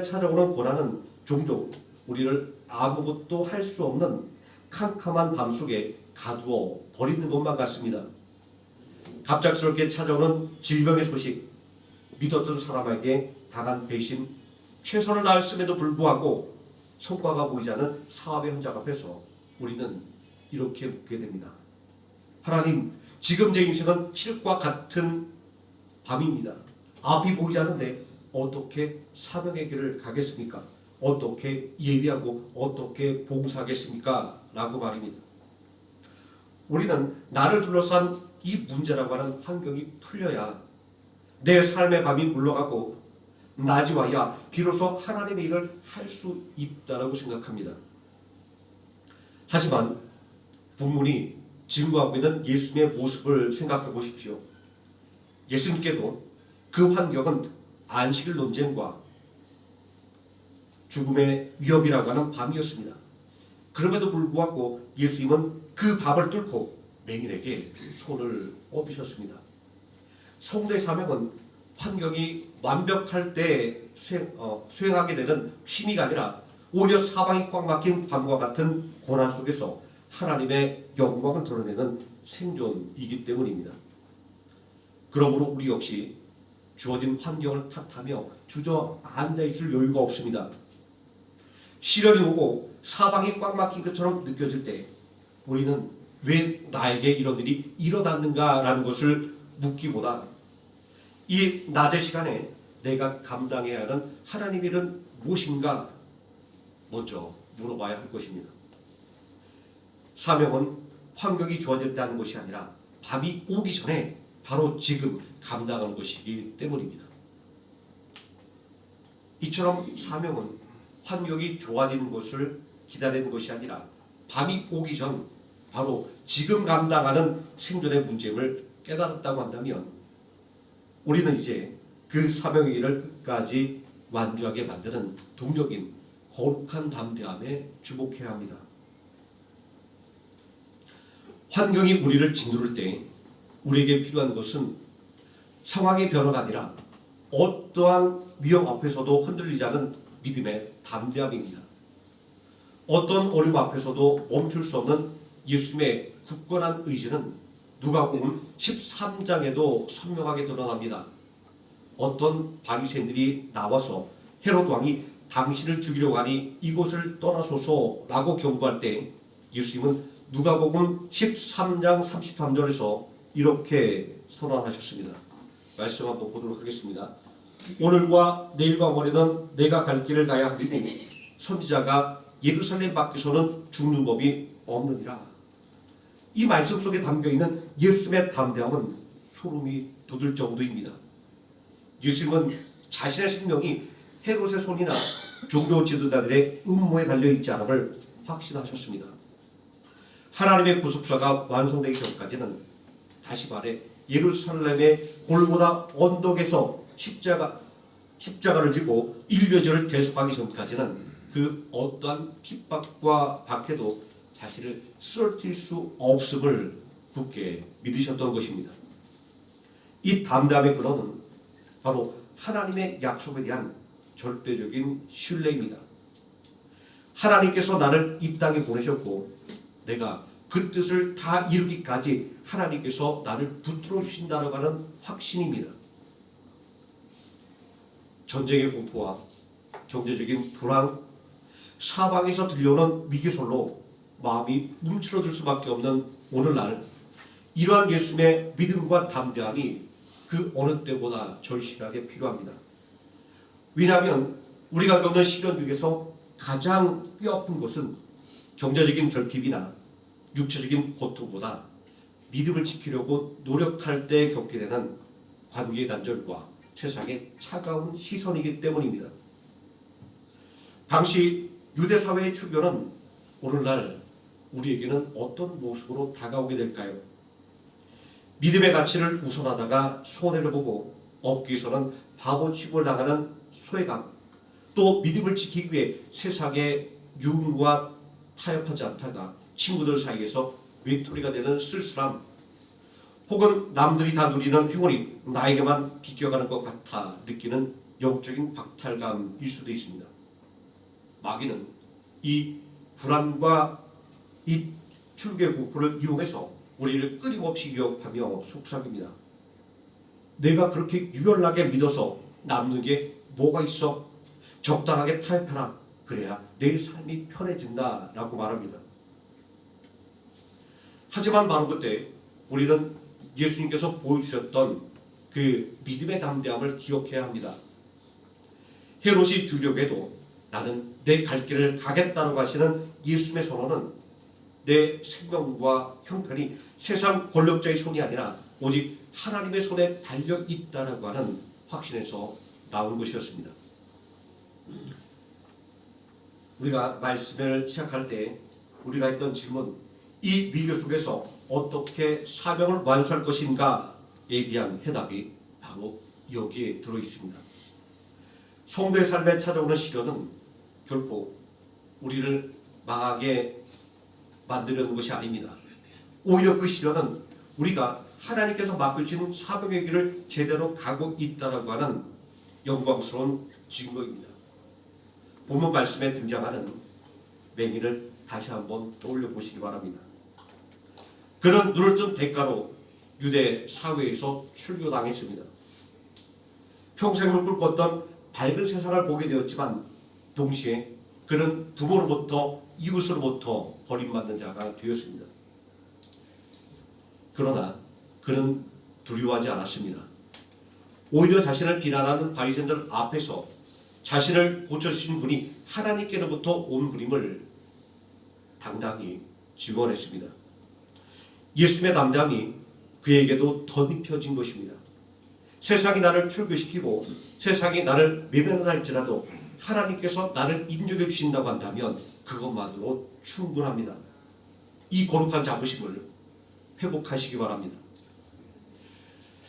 찾아오는 고난은 종종 우리를 아무것도 할 수 없는 캄캄한 밤 속에 가두어 버리는 것만 같습니다. 갑작스럽게 찾아오는 질병의 소식, 믿었던 사람에게 당한 배신, 최선을 다했음에도 불구하고 성과가 보이지 않는 사업의 현장 앞에서 우리는 이렇게 묻게 됩니다. 하나님, 지금 제 인생은 칠과 같은 밤입니다. 앞이 보이지 않는데 어떻게 사명의 길을 가겠습니까? 어떻게 예비하고 어떻게 봉사하겠습니까? 라고 말입니다. 우리는 나를 둘러싼 이 문제라고 하는 환경이 풀려야 내 삶의 밤이 물러가고 낮이 와야 비로소 하나님의 일을 할 수 있다고 생각합니다. 하지만 본문이 증거하고 있는 예수님의 모습을 생각해 보십시오. 예수님께도 그 환경은 안식일 논쟁과 죽음의 위협이라고 하는 밤이었습니다. 그럼에도 불구하고 예수님은 그 밤을 뚫고 맹인에게 손을 뻗으셨습니다. 성도의 사명은 환경이 완벽할 때 수행하게 되는 취미가 아니라 오히려 사방이 꽉 막힌 밤과 같은 고난 속에서 하나님의 영광을 드러내는 생존이기 때문입니다. 그러므로 우리 역시 주어진 환경을 탓하며 주저앉아 있을 여유가 없습니다. 시련이 오고 사방이 꽉 막힌 것처럼 느껴질 때 우리는 왜 나에게 이런 일이 일어났는가라는 것을 묻기보다 이 낮의 시간에 내가 감당해야 하는 하나님의 일은 무엇인가 먼저 물어봐야 할 것입니다. 사명은 환경이 좋아졌다는 것이 아니라 밤이 오기 전에 바로 지금 감당하는 것이기 때문입니다. 이처럼 사명은 환경이 좋아지는 것을 기다리는 것이 아니라 밤이 오기 전 바로 지금 감당하는 생존의 문제를 깨달았다고 한다면 우리는 이제 그 사명의 일을 끝까지 완주하게 만드는 동력인 거룩한 담대함에 주목해야 합니다. 환경이 우리를 짓누를 때 우리에게 필요한 것은 상황의 변화가 아니라 어떠한 위험 앞에서도 흔들리지 않은 믿음의 담대함입니다. 어떤 어려움 앞에서도 멈출 수 없는 예수님의 굳건한 의지는 누가복음 13장에도 선명하게 드러납니다. 어떤 바리새인들이 나와서 헤롯 왕이 당신을 죽이려고 하니 이곳을 떠나소서라고 경고할 때 예수님은 누가복음 13장 33절에서 이렇게 선언하셨습니다. 말씀 한번 보도록 하겠습니다. 오늘과 내일과 모레는 내가 갈 길을 가야 하리니 선지자가 예루살렘 밖에서는 죽는 법이 없느니라. 이 말씀 속에 담겨있는 예수님의 담대함은 소름이 돋을 정도입니다. 예수님은 자신의 생명이 헤롯의 손이나 종교 지도자들의 음모에 달려있지 않음을 확신하셨습니다. 하나님의 구속사가 완성되기 전까지는 다시 말해 예루살렘의 골고다 언덕에서 십자가를 지고 일묘절을 계속하기 전까지는 그 어떠한 핍박과 박해도 자신을 쓰러뜨릴 수 없음을 굳게 믿으셨던 것입니다. 이 담대함의 근원은 바로 하나님의 약속에 대한 절대적인 신뢰입니다. 하나님께서 나를 이 땅에 보내셨고 내가 그 뜻을 다 이루기까지 하나님께서 나를 붙들어 주신다고 하는 확신입니다. 전쟁의 공포와 경제적인 불황, 사방에서 들려오는 위기설로 마음이 움츠러들 수밖에 없는 오늘날 이러한 예수님의 믿음과 담대함이 그 어느 때보다 절실하게 필요합니다. 왜냐하면 우리가 겪는 시련 중에서 가장 뼈아픈 것은 경제적인 결핍이나 육체적인 고통보다 믿음을 지키려고 노력할 때 겪게 되는 관계의 단절과 세상의 차가운 시선이기 때문입니다. 당시 유대 사회의 추교는 오늘날 우리에게는 어떤 모습으로 다가오게 될까요? 믿음의 가치를 우선하다가 손해를 보고 업계에서는 바보 취급을 당하는 소외감, 또 믿음을 지키기 위해 세상의 유흥과 타협하지 않다가 친구들 사이에서 외톨이가 되는 쓸쓸함, 혹은 남들이 다 누리는 행운이 나에게만 비껴가는 것 같아 느끼는 영적인 박탈감일 수도 있습니다. 마귀는 이 불안과 이 출교의 공포를 이용해서 우리를 끊임없이 위협하며 속삭입니다. 내가 그렇게 유별나게 믿어서 남는 게 뭐가 있어? 적당하게 타협해라. 그래야 내 삶이 편해진다 라고 말합니다. 하지만 바로 그때 우리는 예수님께서 보여주셨던 그 믿음의 담대함을 기억해야 합니다. 헤롯이 죽이려고 나는 내 갈 길을 가겠다고 하시는 예수님의 선언은 내 생명과 형편이 세상 권력자의 손이 아니라 오직 하나님의 손에 달려 있다라고 하는 확신에서 나온 것이었습니다. 우리가 말씀을 시작할 때 우리가 했던 질문, 이 위기 속에서 어떻게 사명을 완수할 것인가에 대한 해답이 바로 여기에 들어 있습니다. 성도의 삶에 찾아오는 시련은 결코 우리를 망하게 만들려는 것이 아닙니다. 오히려 그 시련은 우리가 하나님께서 맡겨주신 사명의 길을 제대로 가고 있다고 하는 영광스러운 증거입니다. 본문 말씀에 등장하는 맹인을 다시 한번 떠올려 보시기 바랍니다. 그는 눈을 뜬 대가로 유대 사회에서 출교당했습니다. 평생을 꿈꿨던 밝은 세상을 보게 되었지만 동시에 그는 부모로부터 이웃으로부터 버림받는 자가 되었습니다. 그러나 그는 두려워하지 않았습니다. 오히려 자신을 비난하는 바리새인들 앞에서 자신을 고쳐주신 분이 하나님께로부터 온 분임을 당당히 증언했습니다. 예수님의 담대함이 그에게도 덧입혀진 것입니다. 세상이 나를 출교시키고 세상이 나를 외면할지라도 하나님께서 나를 인정해 주신다고 한다면 그것만으로 충분합니다. 이 거룩한 자부심을 회복하시기 바랍니다.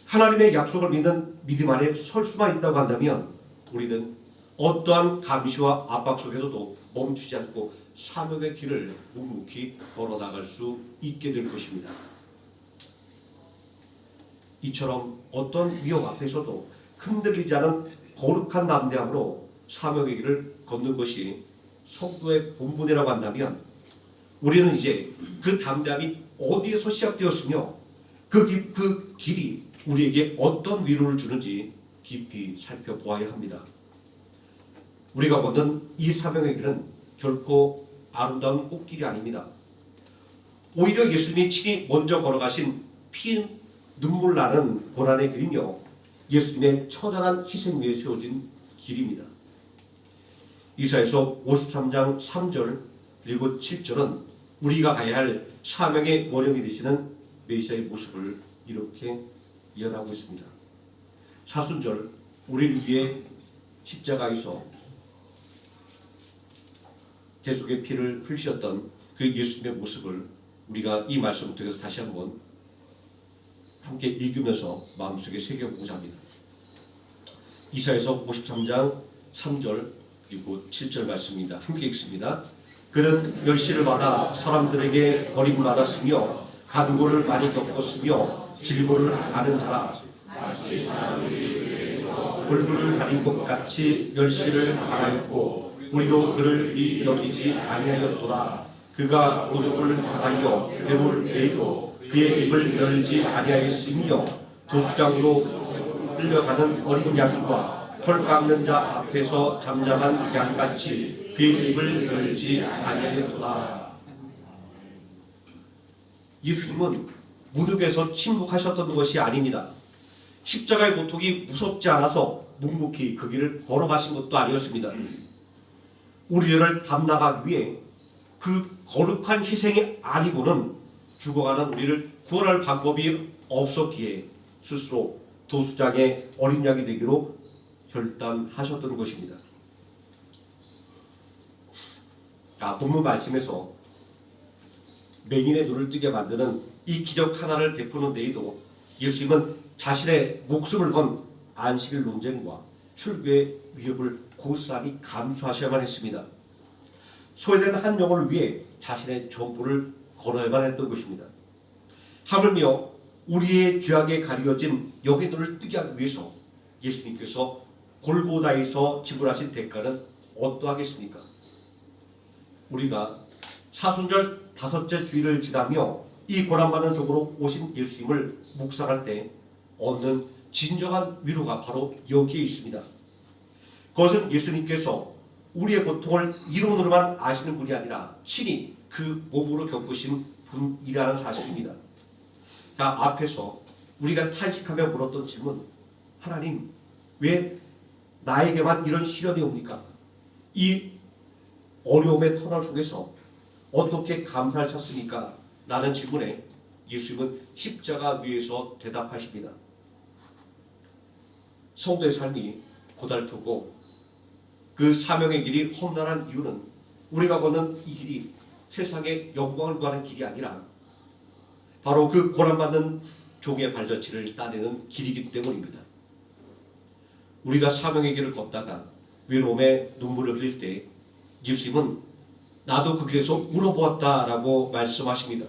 하나님의 약속을 믿는 믿음 안에 설 수만 있다고 한다면 우리는 어떠한 감시와 압박 속에서도 멈추지 않고 사명의 길을 묵묵히 걸어나갈 수 있게 될 것입니다. 이처럼 어떤 위협 앞에서도 흔들리지 않은 거룩한 담대함으로 사명의 길을 걷는 것이 성도의 본분이라고 한다면 우리는 이제 그 담대함이 어디에서 시작되었으며 그 길이 우리에게 어떤 위로를 주는지 깊이 살펴보아야 합니다. 우리가 걷는 이 사명의 길은 결코 아름다운 꽃길이 아닙니다. 오히려 예수님이 친히 먼저 걸어가신 피 눈물 나는 고난의 길이며 예수님의 처절한 희생 위에 세워진 길입니다. 이사야서 53장 3절 그리고 7절은 우리가 가야 할 사명의 원형이 되시는 메시아의 모습을 이렇게 예언하고 있습니다. 사순절 우리를 위해 십자가에서 대속의 피를 흘리셨던 그 예수님의 모습을 우리가 이 말씀을 통해서 다시 한번 함께 읽으면서 마음속에 새겨보고자 합니다. 이사야서 53장 3절 그리고 7절 말씀입니다. 함께 읽습니다. 그는 멸시를 받아 사람들에게 버림받았으며 간고를 많이 겪었으며 질고를 아는 자라. 얼굴을 가린 것 같이 멸시를 당하였고 우리도 그를 여기지 아니하였도다. 그가 고독을 당하여 배울 때에도 그의 입을 열지 아니하였으며 도수장으로 끌려가는 어린 양과 털 깎는 자 앞에서 잠잠한 양같이 그의 입을 열지 아니하였도다. 예수님은 무덤에서 침묵하셨던 것이 아닙니다. 십자가의 고통이 무섭지 않아서 묵묵히 그 길을 걸어가신 것도 아니었습니다. 우리를 담나가기 위해 그 거룩한 희생이 아니고는 죽어가는 우리를 구원할 방법이 없었기에 스스로 도수장의 어린 양이 되기로 결단하셨던 것입니다. 본문 말씀에서 맹인의 눈을 뜨게 만드는 이 기적 하나를 베푸는 데에도 예수님은 자신의 목숨을 건 안식일 논쟁과 출교의 위협을 고스란히 감수하셔야만 했습니다. 소외된 한 영혼을 위해 자신의 전부를 걸어야만 했던 것입니다. 하물며 우리의 죄악에 가려진 여기 눈을 뜨게 하기 위해서 예수님께서 골고다에서 지불하신 대가는 어떠하겠습니까? 우리가 사순절 5째 주일을 지나며 이 고난받는 종으로 오신 예수님을 묵상할 때 얻는 진정한 위로가 바로 여기에 있습니다. 그것은 예수님께서 우리의 고통을 이론으로만 아시는 분이 아니라 친히 그 몸으로 겪으신 분이라는 사실입니다. 자, 앞에서 우리가 탄식하며 물었던 질문, 하나님 왜 나에게만 이런 시련이 옵니까? 이 어려움의 터널 속에서 어떻게 감사를 찾습니까? 라는 질문에 예수님은 십자가 위에서 대답하십니다. 성도의 삶이 고달프고 그 사명의 길이 험난한 이유는 우리가 걷는 이 길이 세상의 영광을 구하는 길이 아니라 바로 그 고난받는 종의 발자취를 따내는 길이기 때문입니다. 우리가 사명의 길을 걷다가 외로움에 눈물을 흘릴 때 예수님은 나도 그 길에서 울어보았다라고 말씀하십니다.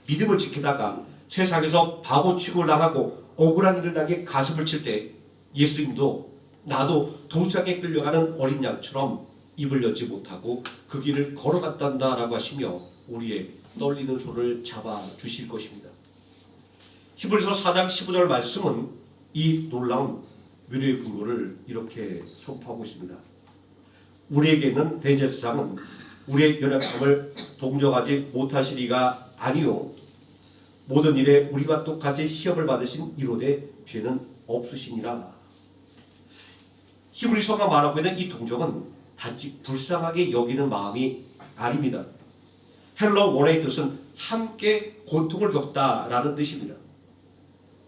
믿음을 지키다가 세상에서 바보 취급을 당하고 억울한 일을 당해 가슴을 칠 때 예수님도 나도 도시락에 끌려가는 어린 양처럼 입을 열지 못하고 그 길을 걸어갔단다라고 하시며 우리의 떨리는 손을 잡아주실 것입니다. 히브리서 4장 15절 말씀은 이 놀라운 위로의 근거를 이렇게 선포하고 있습니다. 우리에게는 대제사장은 우리의 연약함을 동정하지 못하시리가 아니요 모든 일에 우리와 똑같이 시험을 받으신 이로되 죄는 없으시니라. 히브리서가 말하고 있는 이 동정은 단지 불쌍하게 여기는 마음이 아닙니다. 헬러 원어의 뜻은 함께 고통을 겪다라는 뜻입니다.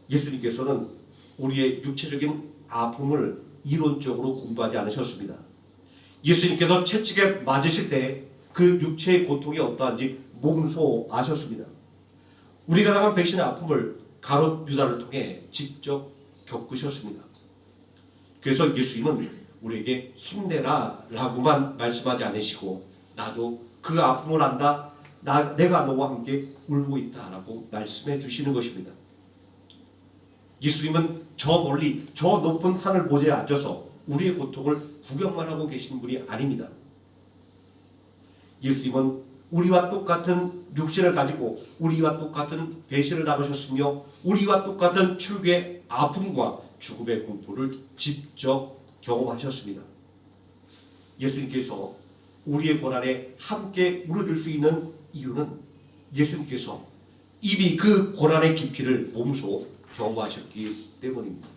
예수님께서는 우리의 육체적인 아픔을 이론적으로 공부하지 않으셨습니다. 예수님께서 채찍에 맞으실 때 그 육체의 고통이 어떠한지 몸소 아셨습니다. 우리가 당한 백신의 아픔을 가롯 유다를 통해 직접 겪으셨습니다. 그래서 예수님은 우리에게 힘내라 라고만 말씀하지 않으시고 나도 그 아픔을 안다, 내가 너와 함께 울고 있다 라고 말씀해 주시는 것입니다. 예수님은 저 멀리 저 높은 하늘 보좌에 앉아서 우리의 고통을 구경만 하고 계신 분이 아닙니다. 예수님은 우리와 똑같은 육신을 가지고 우리와 똑같은 배신을 당하셨으며 우리와 똑같은 출교의 아픔과 죽음의 공포를 직접 경험하셨습니다. 예수님께서 우리의 고난에 함께 물어줄 수 있는 이유는 예수님께서 이미 그 고난의 깊이를 몸소 경험하셨기 때문입니다.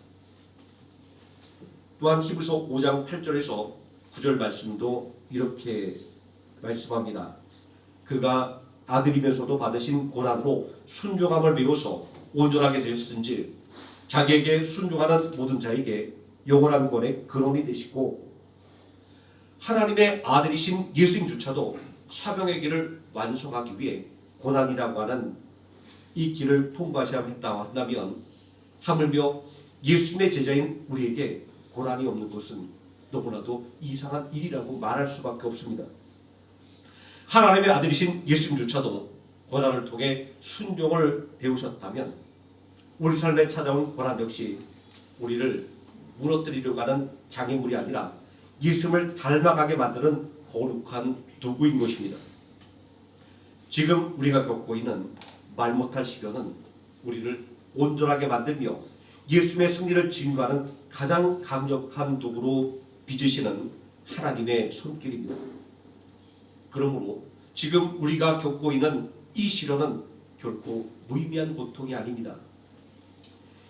또한 히브리서 5장 8절에서 9절 말씀도 이렇게 말씀합니다. 그가 아들이면서도 받으신 고난으로 순종함을 배워서 온전하게 되었은지 자기에게 순종하는 모든 자에게 영원한 구원의 근원이 되시고 하나님의 아들이신 예수님조차도 사명의 길을 완성하기 위해 고난이라고 하는 이 길을 통과하셔야 했다 한다면 하물며 예수님의 제자인 우리에게 고난이 없는 것은 너무나도 이상한 일이라고 말할 수밖에 없습니다. 하나님의 아들이신 예수님조차도 고난을 통해 순종을 배우셨다면 우리 삶에 찾아온 고난 역시 우리를 무너뜨리려고 하는 장애물이 아니라 예수님을 닮아가게 만드는 거룩한 도구인 것입니다. 지금 우리가 겪고 있는 말 못할 시련은 우리를 온전하게 만들며 예수님의 승리를 증거하는 가장 강력한 도구로 빚으시는 하나님의 손길입니다. 그러므로 지금 우리가 겪고 있는 이 시련은 결코 무의미한 고통이 아닙니다.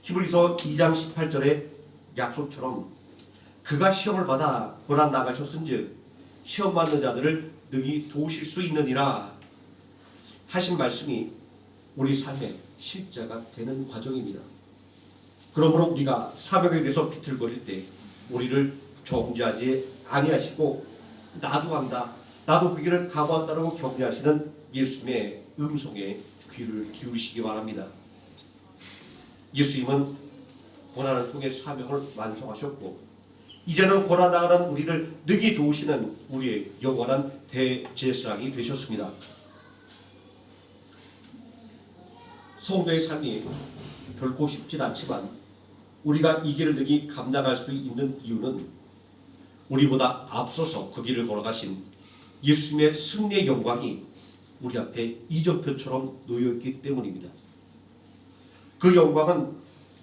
히브리서 2장 18절의 약속처럼 그가 시험을 받아 고난 나가셨은즉 시험 받는 자들을 능히 도우실 수 있느니라 하신 말씀이 우리 삶의 실제가 되는 과정입니다. 그러므로 우리가 사명에 대해서 비틀거릴 때 우리를 정죄하지 아니하시고 나도 한다, 나도 그 길을 가보았다라고 격려하시는 예수님의 음성에 귀를 기울이시기 바랍니다. 예수님은 고난을 통해 사명을 완성하셨고 이제는 고난당하는 우리를 능히 도우시는 우리의 영원한 대제사장이 되셨습니다. 성도의 삶이 결코 쉽진 않지만 우리가 이 길을 능히 감당할 수 있는 이유는 우리보다 앞서서 그 길을 걸어가신 예수님의 승리의 영광이 우리 앞에 이정표처럼 놓여있기 때문입니다. 그 영광은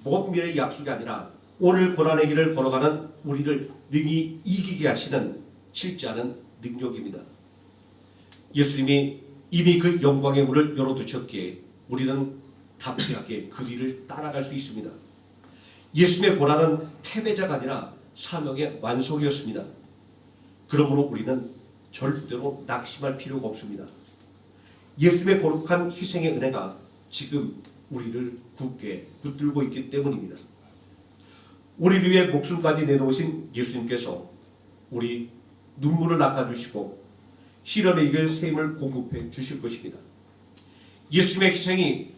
먼 미래의 약속이 아니라 오늘 고난의 길을 걸어가는 우리를 능히 이기게 하시는 실제하는 능력입니다. 예수님이 이미 그 영광의 문을 열어두셨기에 우리는 담대하게 그 길을 따라갈 수 있습니다. 예수님의 고난은 패배자가 아니라 사명의 완성이었습니다. 그러므로 우리는 절대로 낙심할 필요가 없습니다. 예수님의 거룩한 희생의 은혜가 지금 우리를 굳게 붙들고 있기 때문입니다. 우리를 위해 목숨까지 내놓으신 예수님께서 우리 눈물을 닦아주시고 시련에 이길 새 힘을 공급해 주실 것입니다. 예수님의 희생이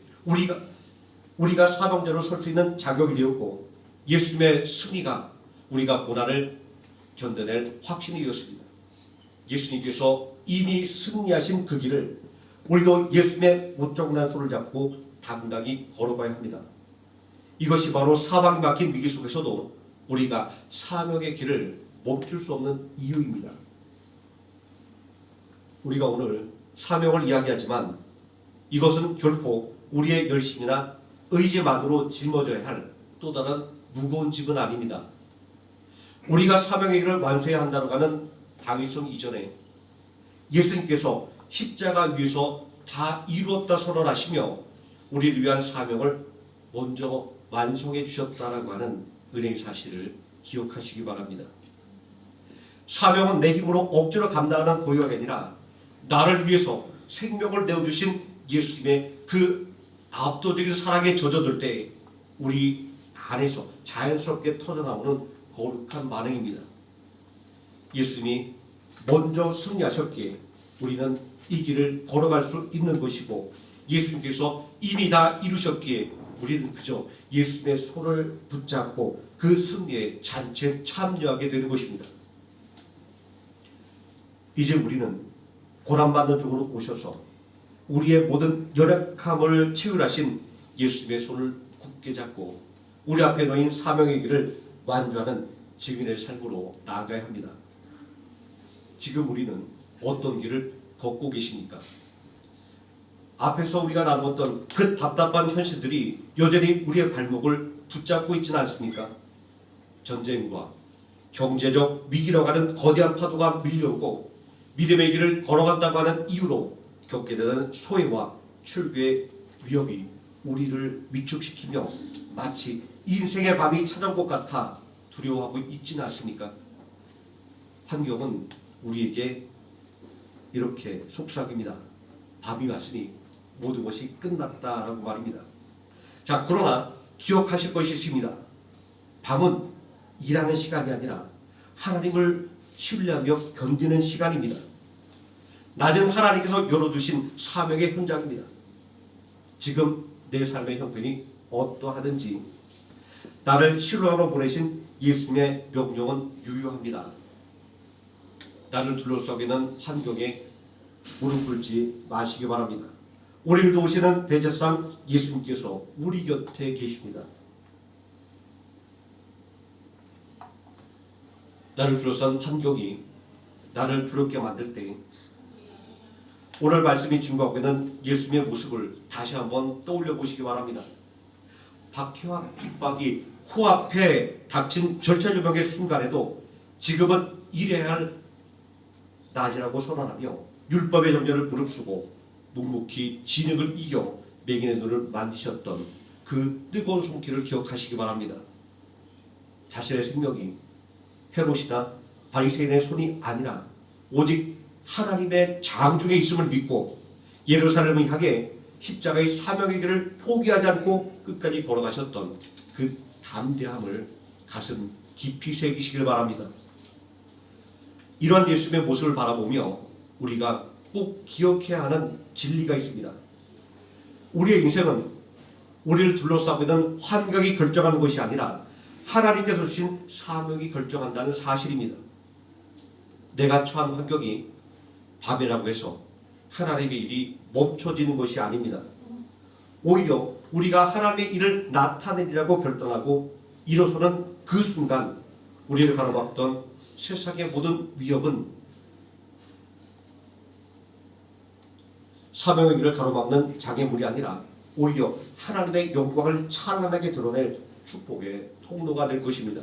우리가 사명자로 설 수 있는 자격이 되었고 예수님의 승리가 우리가 고난을 견뎌낼 확신이 되었습니다. 예수님께서 이미 승리하신 그 길을 우리도 예수님의 못정난 손을 잡고 당당히 걸어가야 합니다. 이것이 바로 사방이 막힌 위기 속에서도 우리가 사명의 길을 멈출 수 없는 이유입니다. 우리가 오늘 사명을 이야기하지만 이것은 결코 우리의 열심이나 의지만으로 짊어져야 할 또 다른 무거운 짐은 아닙니다. 우리가 사명의 길을 완수해야 한다고 하는 당위성 이전에 예수님께서 십자가 위에서 다 이루었다 선언하시며 우리를 위한 사명을 먼저 완성해 주셨다라고 하는 은혜의 사실을 기억하시기 바랍니다. 사명은 내 힘으로 억지로 감당하는 고역이 아니라 나를 위해서 생명을 내어주신 예수님의 그 압도적인 사랑에 젖어들 때 우리 안에서 자연스럽게 터져나오는 거룩한 반응입니다. 예수님이 먼저 승리하셨기에 우리는 이 길을 걸어갈 수 있는 것이고 예수님께서 이미 다 이루셨기에 우리는 그저 예수님의 손을 붙잡고 그 승리에 잔뜩 참여하게 되는 것입니다. 이제 우리는 고난받는 쪽으로 오셔서 우리의 모든 연약함을 채울하신 예수님의 손을 굳게 잡고 우리 앞에 놓인 사명의 길을 완주하는 증인의 삶으로 나아가야 합니다. 지금 우리는 어떤 길을 걷고 계십니까? 앞에서 우리가 나누었던 그 답답한 현실들이 여전히 우리의 발목을 붙잡고 있지는 않습니까? 전쟁과 경제적 위기라고 하는 거대한 파도가 밀려오고 믿음의 길을 걸어간다고 하는 이유로 겪게 되는 소외와 출교의 위협이 우리를 위축시키며 마치 인생의 밤이 찾아온 것 같아 두려워하고 있지는 않습니까? 환경은 우리에게 이렇게 속삭입니다. 밤이 왔으니 모든 것이 끝났다라고 말입니다. 자, 그러나 기억하실 것이 있습니다. 밤은 일하는 시간이 아니라 하나님을 신뢰하며 견디는 시간입니다. 낮은 하나님께서 열어주신 사명의 현장입니다. 지금 내 삶의 형편이 어떠하든지 나를 신뢰하러 보내신 예수님의 명령은 유효합니다. 나를 둘러싸고 있는 환경에 무릎 꿇지 마시기 바랍니다. 우리를 도우시는 대제사장 예수님께서 우리 곁에 계십니다. 나를 둘러싼 환경이 나를 두렵게 만들 때 오늘 말씀이 증거하고 있는 예수님의 모습을 다시 한번 떠올려 보시기 바랍니다. 박해와 핍박이 코앞에 닥친 절체절명의 순간에도 지금은 일해야 할 낮이라고 선언하며 율법의 정죄를 무릅쓰고 묵묵히 진흙을 이겨 맹인의 눈을 만지셨던 그 뜨거운 손길을 기억하시기 바랍니다. 자신의 생명이 헤롯이나 바리새인의 손이 아니라 오직 하나님의 장중에 있음을 믿고 예루살렘을 향해 십자가의 사명의 길을 포기하지 않고 끝까지 걸어가셨던 그 담대함을 가슴 깊이 새기시길 바랍니다. 이러한 예수님의 모습을 바라보며 우리가 꼭 기억해야 하는 진리가 있습니다. 우리의 인생은 우리를 둘러싸고 있는 환경이 결정하는 것이 아니라 하나님께서 주신 사명이 결정한다는 사실입니다. 내가 처한 환경이 밤이라고 해서 하나님의 일이 멈춰지는 것이 아닙니다. 오히려 우리가 하나님의 일을 나타내리라고 결단하고 일어서는 그 순간 우리를 가로막던 세상의 모든 위협은 사명의 길을 가로막는 장애물이 아니라 오히려 하나님의 영광을 찬란하게 드러낼 축복의 통로가 될 것입니다.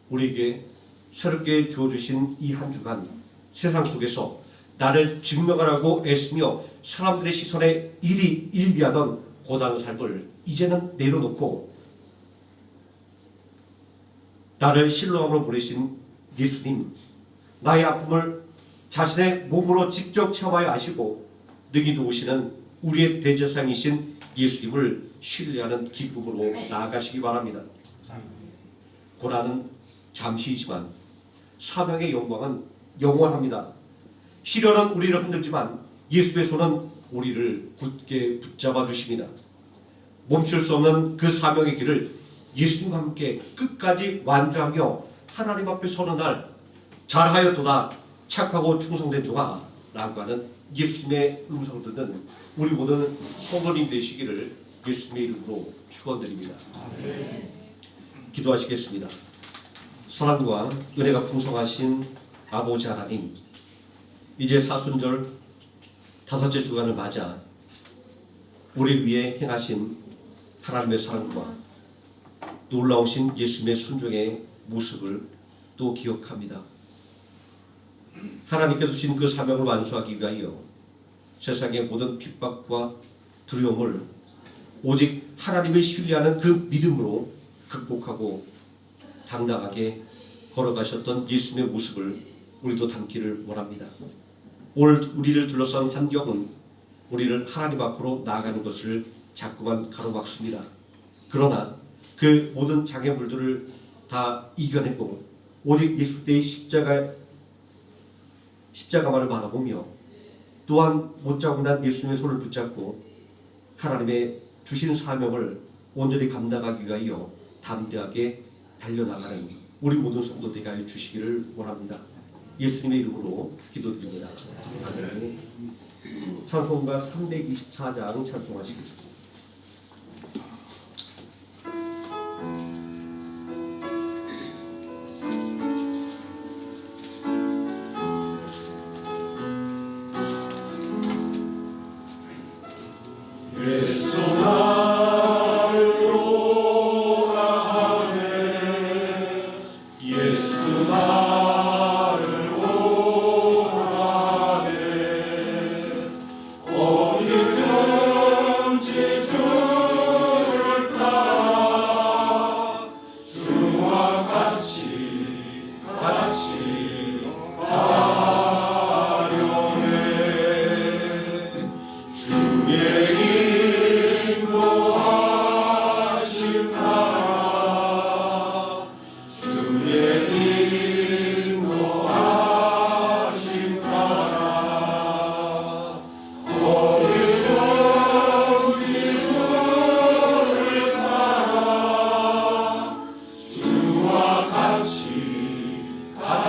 우리에게 새롭게 주어주신 이 한 주간 세상 속에서 나를 증명하라고 애쓰며 사람들의 시선에 일비하던 고단한 삶을 이제는 내려놓고 나를 실로함으로 보내신 예수님, 나의 아픔을 자신의 몸으로 직접 체험하여 아시고 능히 도우시는 우리의 대제사장이신 예수님을 신뢰하는 기쁨으로 나아가시기 바랍니다. 고난은 잠시이지만 사명의 영광은 영원합니다. 시련은 우리를 흔들지만 예수의 손은 우리를 굳게 붙잡아 주십니다. 멈출 수 없는 그 사명의 길을 예수님과 함께 끝까지 완주하며 하나님 앞에 서는 날 잘하였도다 착하고 충성된 종아 라고 하는 예수님의 음성을 듣는 우리 모든 성도님 되시기를 예수님의 이름으로 축원드립니다. 기도하시겠습니다. 사랑과 은혜가 풍성하신 아버지 하나님, 이제 사순절 다섯째 주간을 맞아 우리 위해 행하신 하나님의 사랑과 놀라우신 예수님의 순종의 모습을 또 기억합니다. 하나님께서 주신 그 사명을 완수하기 위하여 세상의 모든 핍박과 두려움을 오직 하나님을 신뢰하는 그 믿음으로 극복하고 당당하게 걸어가셨던 예수님의 모습을 우리도 담기를 원합니다. 오늘 우리를 둘러싼 환경은 우리를 하나님 앞으로 나아가는 것을 자꾸만 가로막습니다. 그러나 그 모든 장애물들을 다 이겨내고 오직 예수 때의 십자가만을 바라보며 또한 못자국난 예수님의 손을 붙잡고 하나님의 주신 사명을 온전히 감당하기 위하여 담대하게 달려나가는 우리 모든 성도들이 하여 주시기를 원합니다. 예수님의 이름으로 기도드립니다. 아멘. 찬송가 324장 찬송하시겠습니다. 같이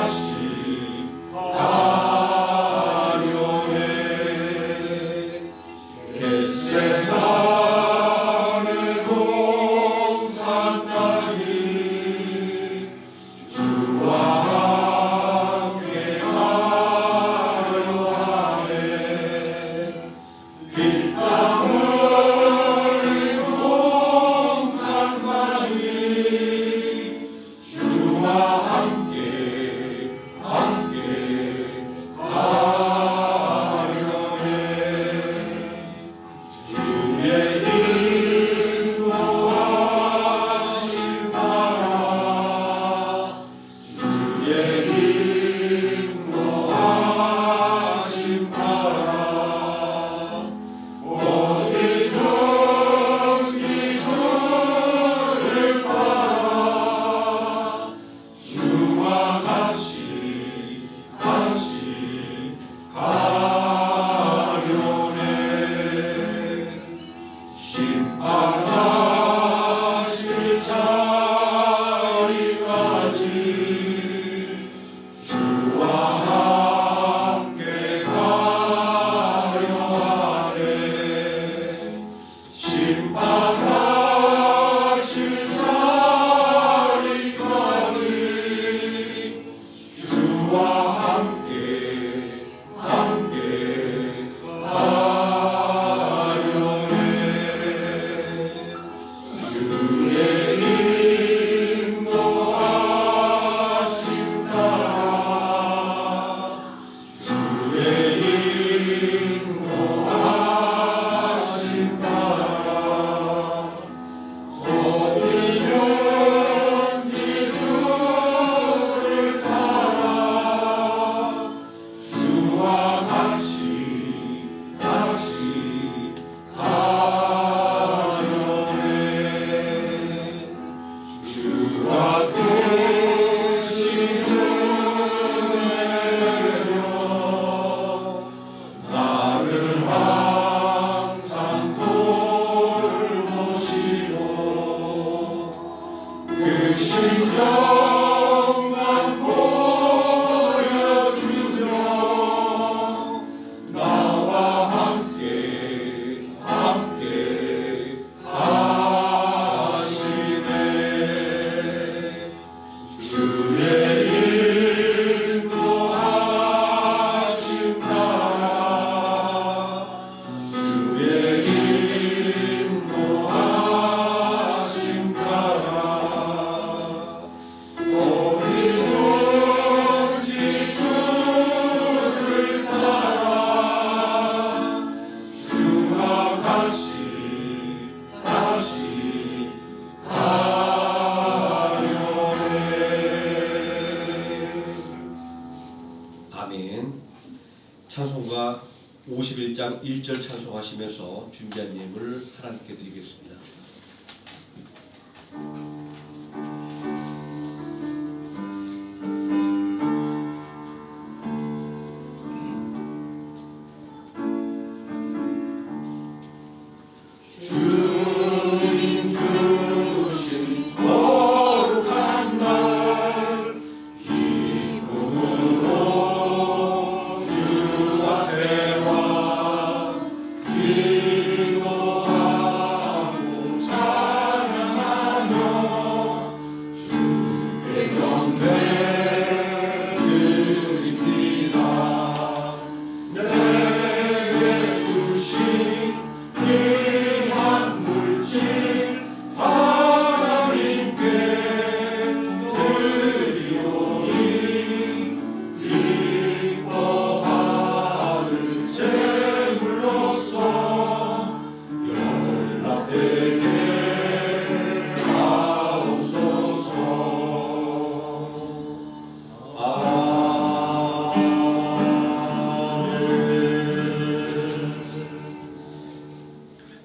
찬송가 51장 1절 찬송하시면서 준비한 예물을 하나님께 드리겠습니다.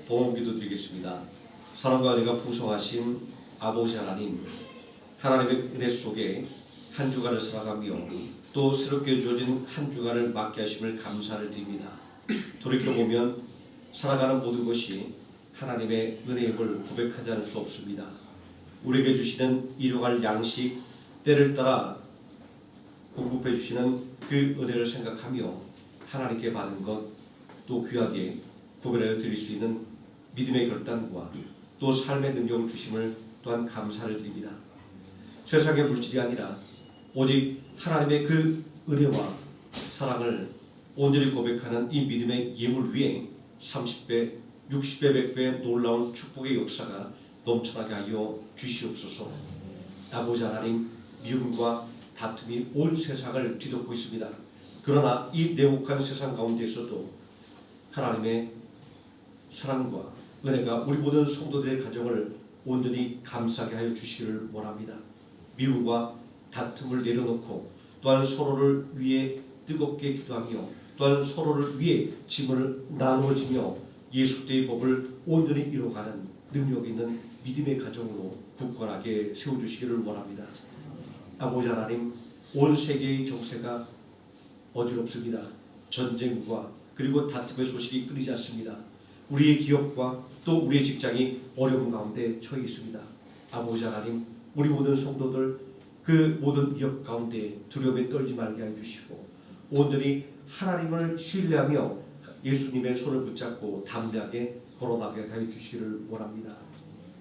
봉헌기도 드리겠습니다. 사랑과 은혜가 풍성하신 아버지 하나님, 하나님의 은혜 속에 한 주간을 살아가며 또 새롭게 주어진 한 주간을 맞게 하심을 감사를 드립니다. 돌이켜보면 살아가는 모든 것이 하나님의 은혜임을 고백하지 않을 수 없습니다. 우리에게 주시는 일용할 양식, 때를 따라 공급해 주시는 그 은혜를 생각하며 하나님께 받은 것, 또 귀하게 구별하여 드릴 수 있는 믿음의 결단과 또 삶의 능력을 주심을 또한 감사를 드립니다. 세상의 물질이 아니라 오직 하나님의 그 은혜와 사랑을 온전히 고백하는 이 믿음의 예물 위에 30배, 60배, 100배의 놀라운 축복의 역사가 넘쳐나게 하여 주시옵소서. 아버지 하나님, 미움과 다툼이 온 세상을 뒤덮고 있습니다. 그러나 이 냉혹한 세상 가운데에서도 하나님의 사랑과 은혜가 우리 모든 성도들의 가정을 온전히 감싸게 하여 주시기를 원합니다. 미움과 다툼을 내려놓고 또한 서로를 위해 뜨겁게 기도하며 또한 서로를 위해 짐을 나누어지며 예수 그리스도의 법을 온전히 이루어가는 능력 있는 믿음의 가정으로 굳건하게 세워주시기를 원합니다. 아버지 하나님, 온 세계의 정세가 어지럽습니다. 전쟁과 그리고 다툼의 소식이 끊이지 않습니다. 우리의 기업과 또 우리의 직장이 어려운 가운데 처해 있습니다. 아버지 하나님, 우리 모든 성도들 그 모든 위협 가운데 두려움에 떨지 말게 해주시고 온전히 하나님을 신뢰하며 예수님의 손을 붙잡고 담대하게 걸어나가게 해주시기를 원합니다.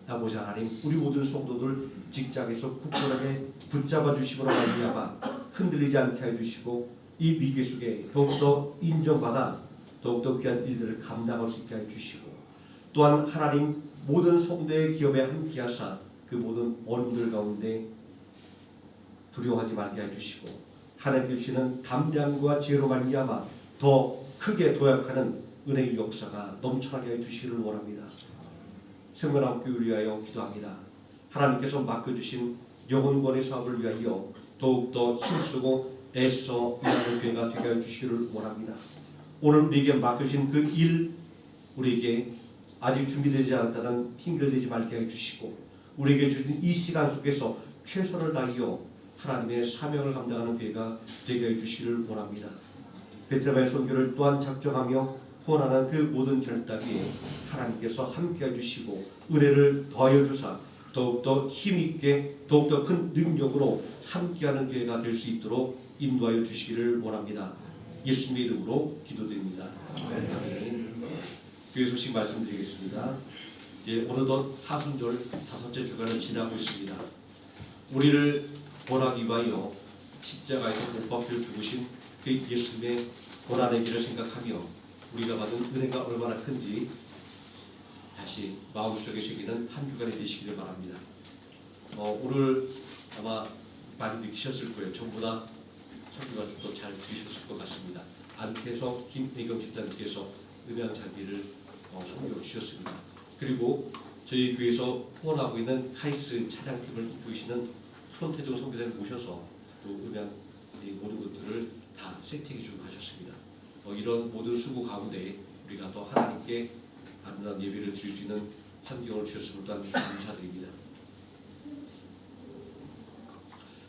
아버지 하나님, 우리 모든 성도들 직장에서 굳건하게 붙잡아 주시므로 말미암아 흔들리지 않게 해주시고 이 위기 속에 더욱더 인정받아 더욱더 귀한 일들을 감당할 수 있게 해주시고 또한 하나님 모든 성도의 기업에 함께하사 그 모든 어려움들 가운데 두려워하지 말게 해주시고 하나님께 주시는 담대함과 지혜로 말미암아 더 크게 도약하는 은혜의 역사가 넘쳐나게 해주시기를 원합니다. 생명나무교회를 위하여 기도합니다. 하나님께서 맡겨주신 영혼권의 사업을 위하여 더욱더 힘쓰고 애써 일하는 교회가 되게 해주시기를 원합니다. 오늘 우리에게 맡겨진 그 일 우리에게 아직 준비되지 않았다는 핑계를 말게 해주시고 우리에게 주신 이 시간 속에서 최선을 다하여 하나님의 사명을 감당하는 교회가 되게 해주시기를 원합니다. 베트남의 선교를 또한 작정하며 후원하는 그 모든 결단에 하나님께서 함께 해주시고 은혜를 더하여 주사 더욱더 힘있게 더욱더 큰 능력으로 함께하는 교회가 될 수 있도록 인도하여 주시기를 원합니다. 예수님의 이름으로 기도드립니다. 아멘. 교회 소식 말씀드리겠습니다. 어느덧 사순절 5째 주간을 지나고 있습니다. 우리를 본하기 위하여 십자가에서 못 박혀 죽으신 그 예수님의 고난의 길을 생각하며 우리가 받은 은혜가 얼마나 큰지 다시 마음속에 새기는 한 주간이 되시기를 바랍니다. 오늘 아마 많이 느끼셨을 거예요. 전부 다 설교가 또 잘 들으셨을 것 같습니다. 안께서 김혜경 집사님께서 음향 장비를 선물로 주셨습니다. 그리고 저희 교회에서 후원하고 있는 카이스 차량팀을 이끄시는 손태정 선교사님 모셔서 또 음향 모든 것들을 다 세팅해 주고 하셨습니다. 이런 모든 수고 가운데 우리가 더 하나님께 아름다운 예배를 드릴 수 있는 환경을 주셨음을 또한 감사드립니다.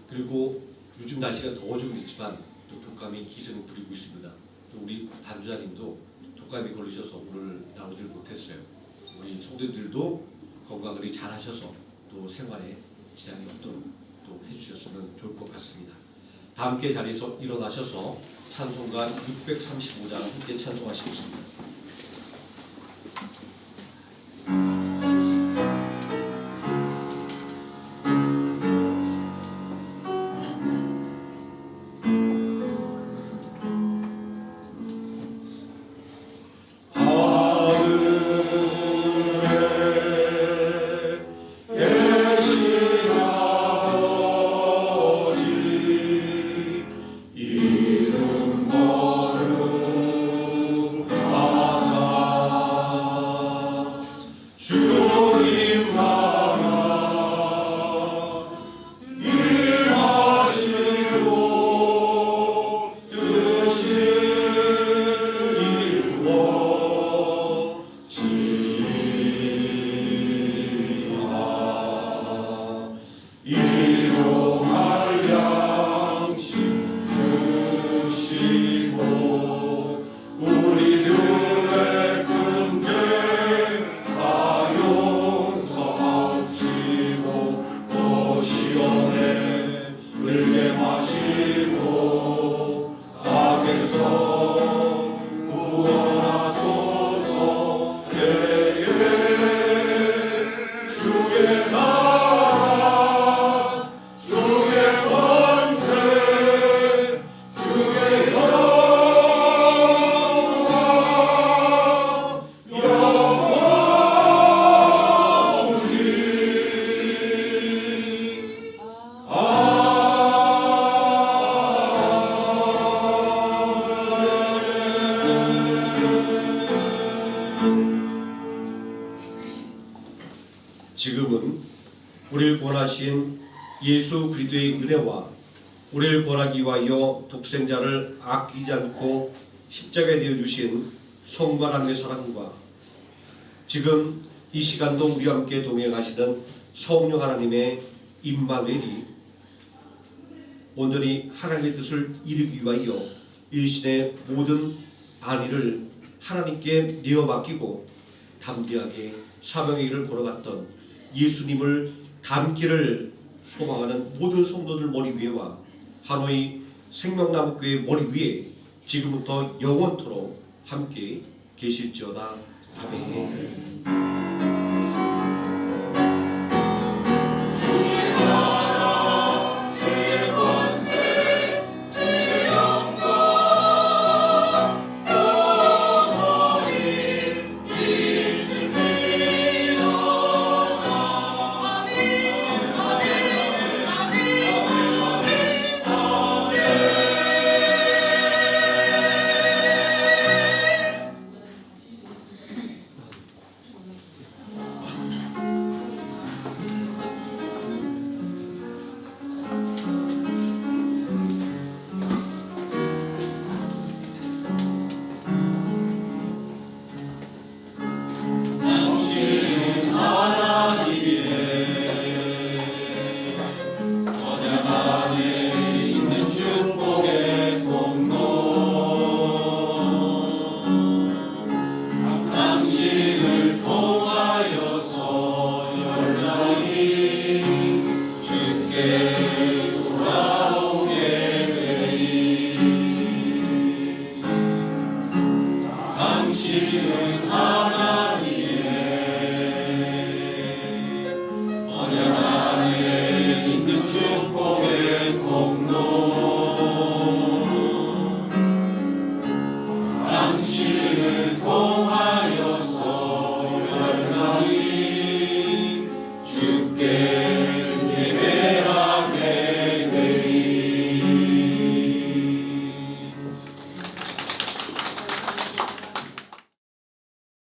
그리고 요즘 날씨가 더워지고 있지만 또 독감이 기승을 부리고 있습니다. 또 우리 반주자님도 독감이 걸리셔서 오늘 나오질 못했어요. 우리 성도들도 건강을 잘 하셔서 또 생활에 지장이 없도록 또 해주셨으면 좋을 것 같습니다. 다 함께 자리에서 일어나셔서 찬송가 635장 함께 찬송하시겠습니다. 지금은 우리를 구원하신 예수 그리스도의 은혜와 우리를 구원하기 위하여 독생자를 아끼지 않고 십자가에 내어 주신 성부 하나님의 사랑과 지금 이 시간도 우리와 함께 동행하시는 성령 하나님의 임마누엘이 온전히 하나님의 뜻을 이루기 위하여 이 시대의 모든 안위를 하나님께 내어 맡기고 담대하게 사명의 길을 걸어갔던 예수님을 닮기를 소망하는 모든 성도들 머리 위에와 하노이 생명나무교회 머리 위에 지금부터 영원토록 함께 계실지어다. 아멘.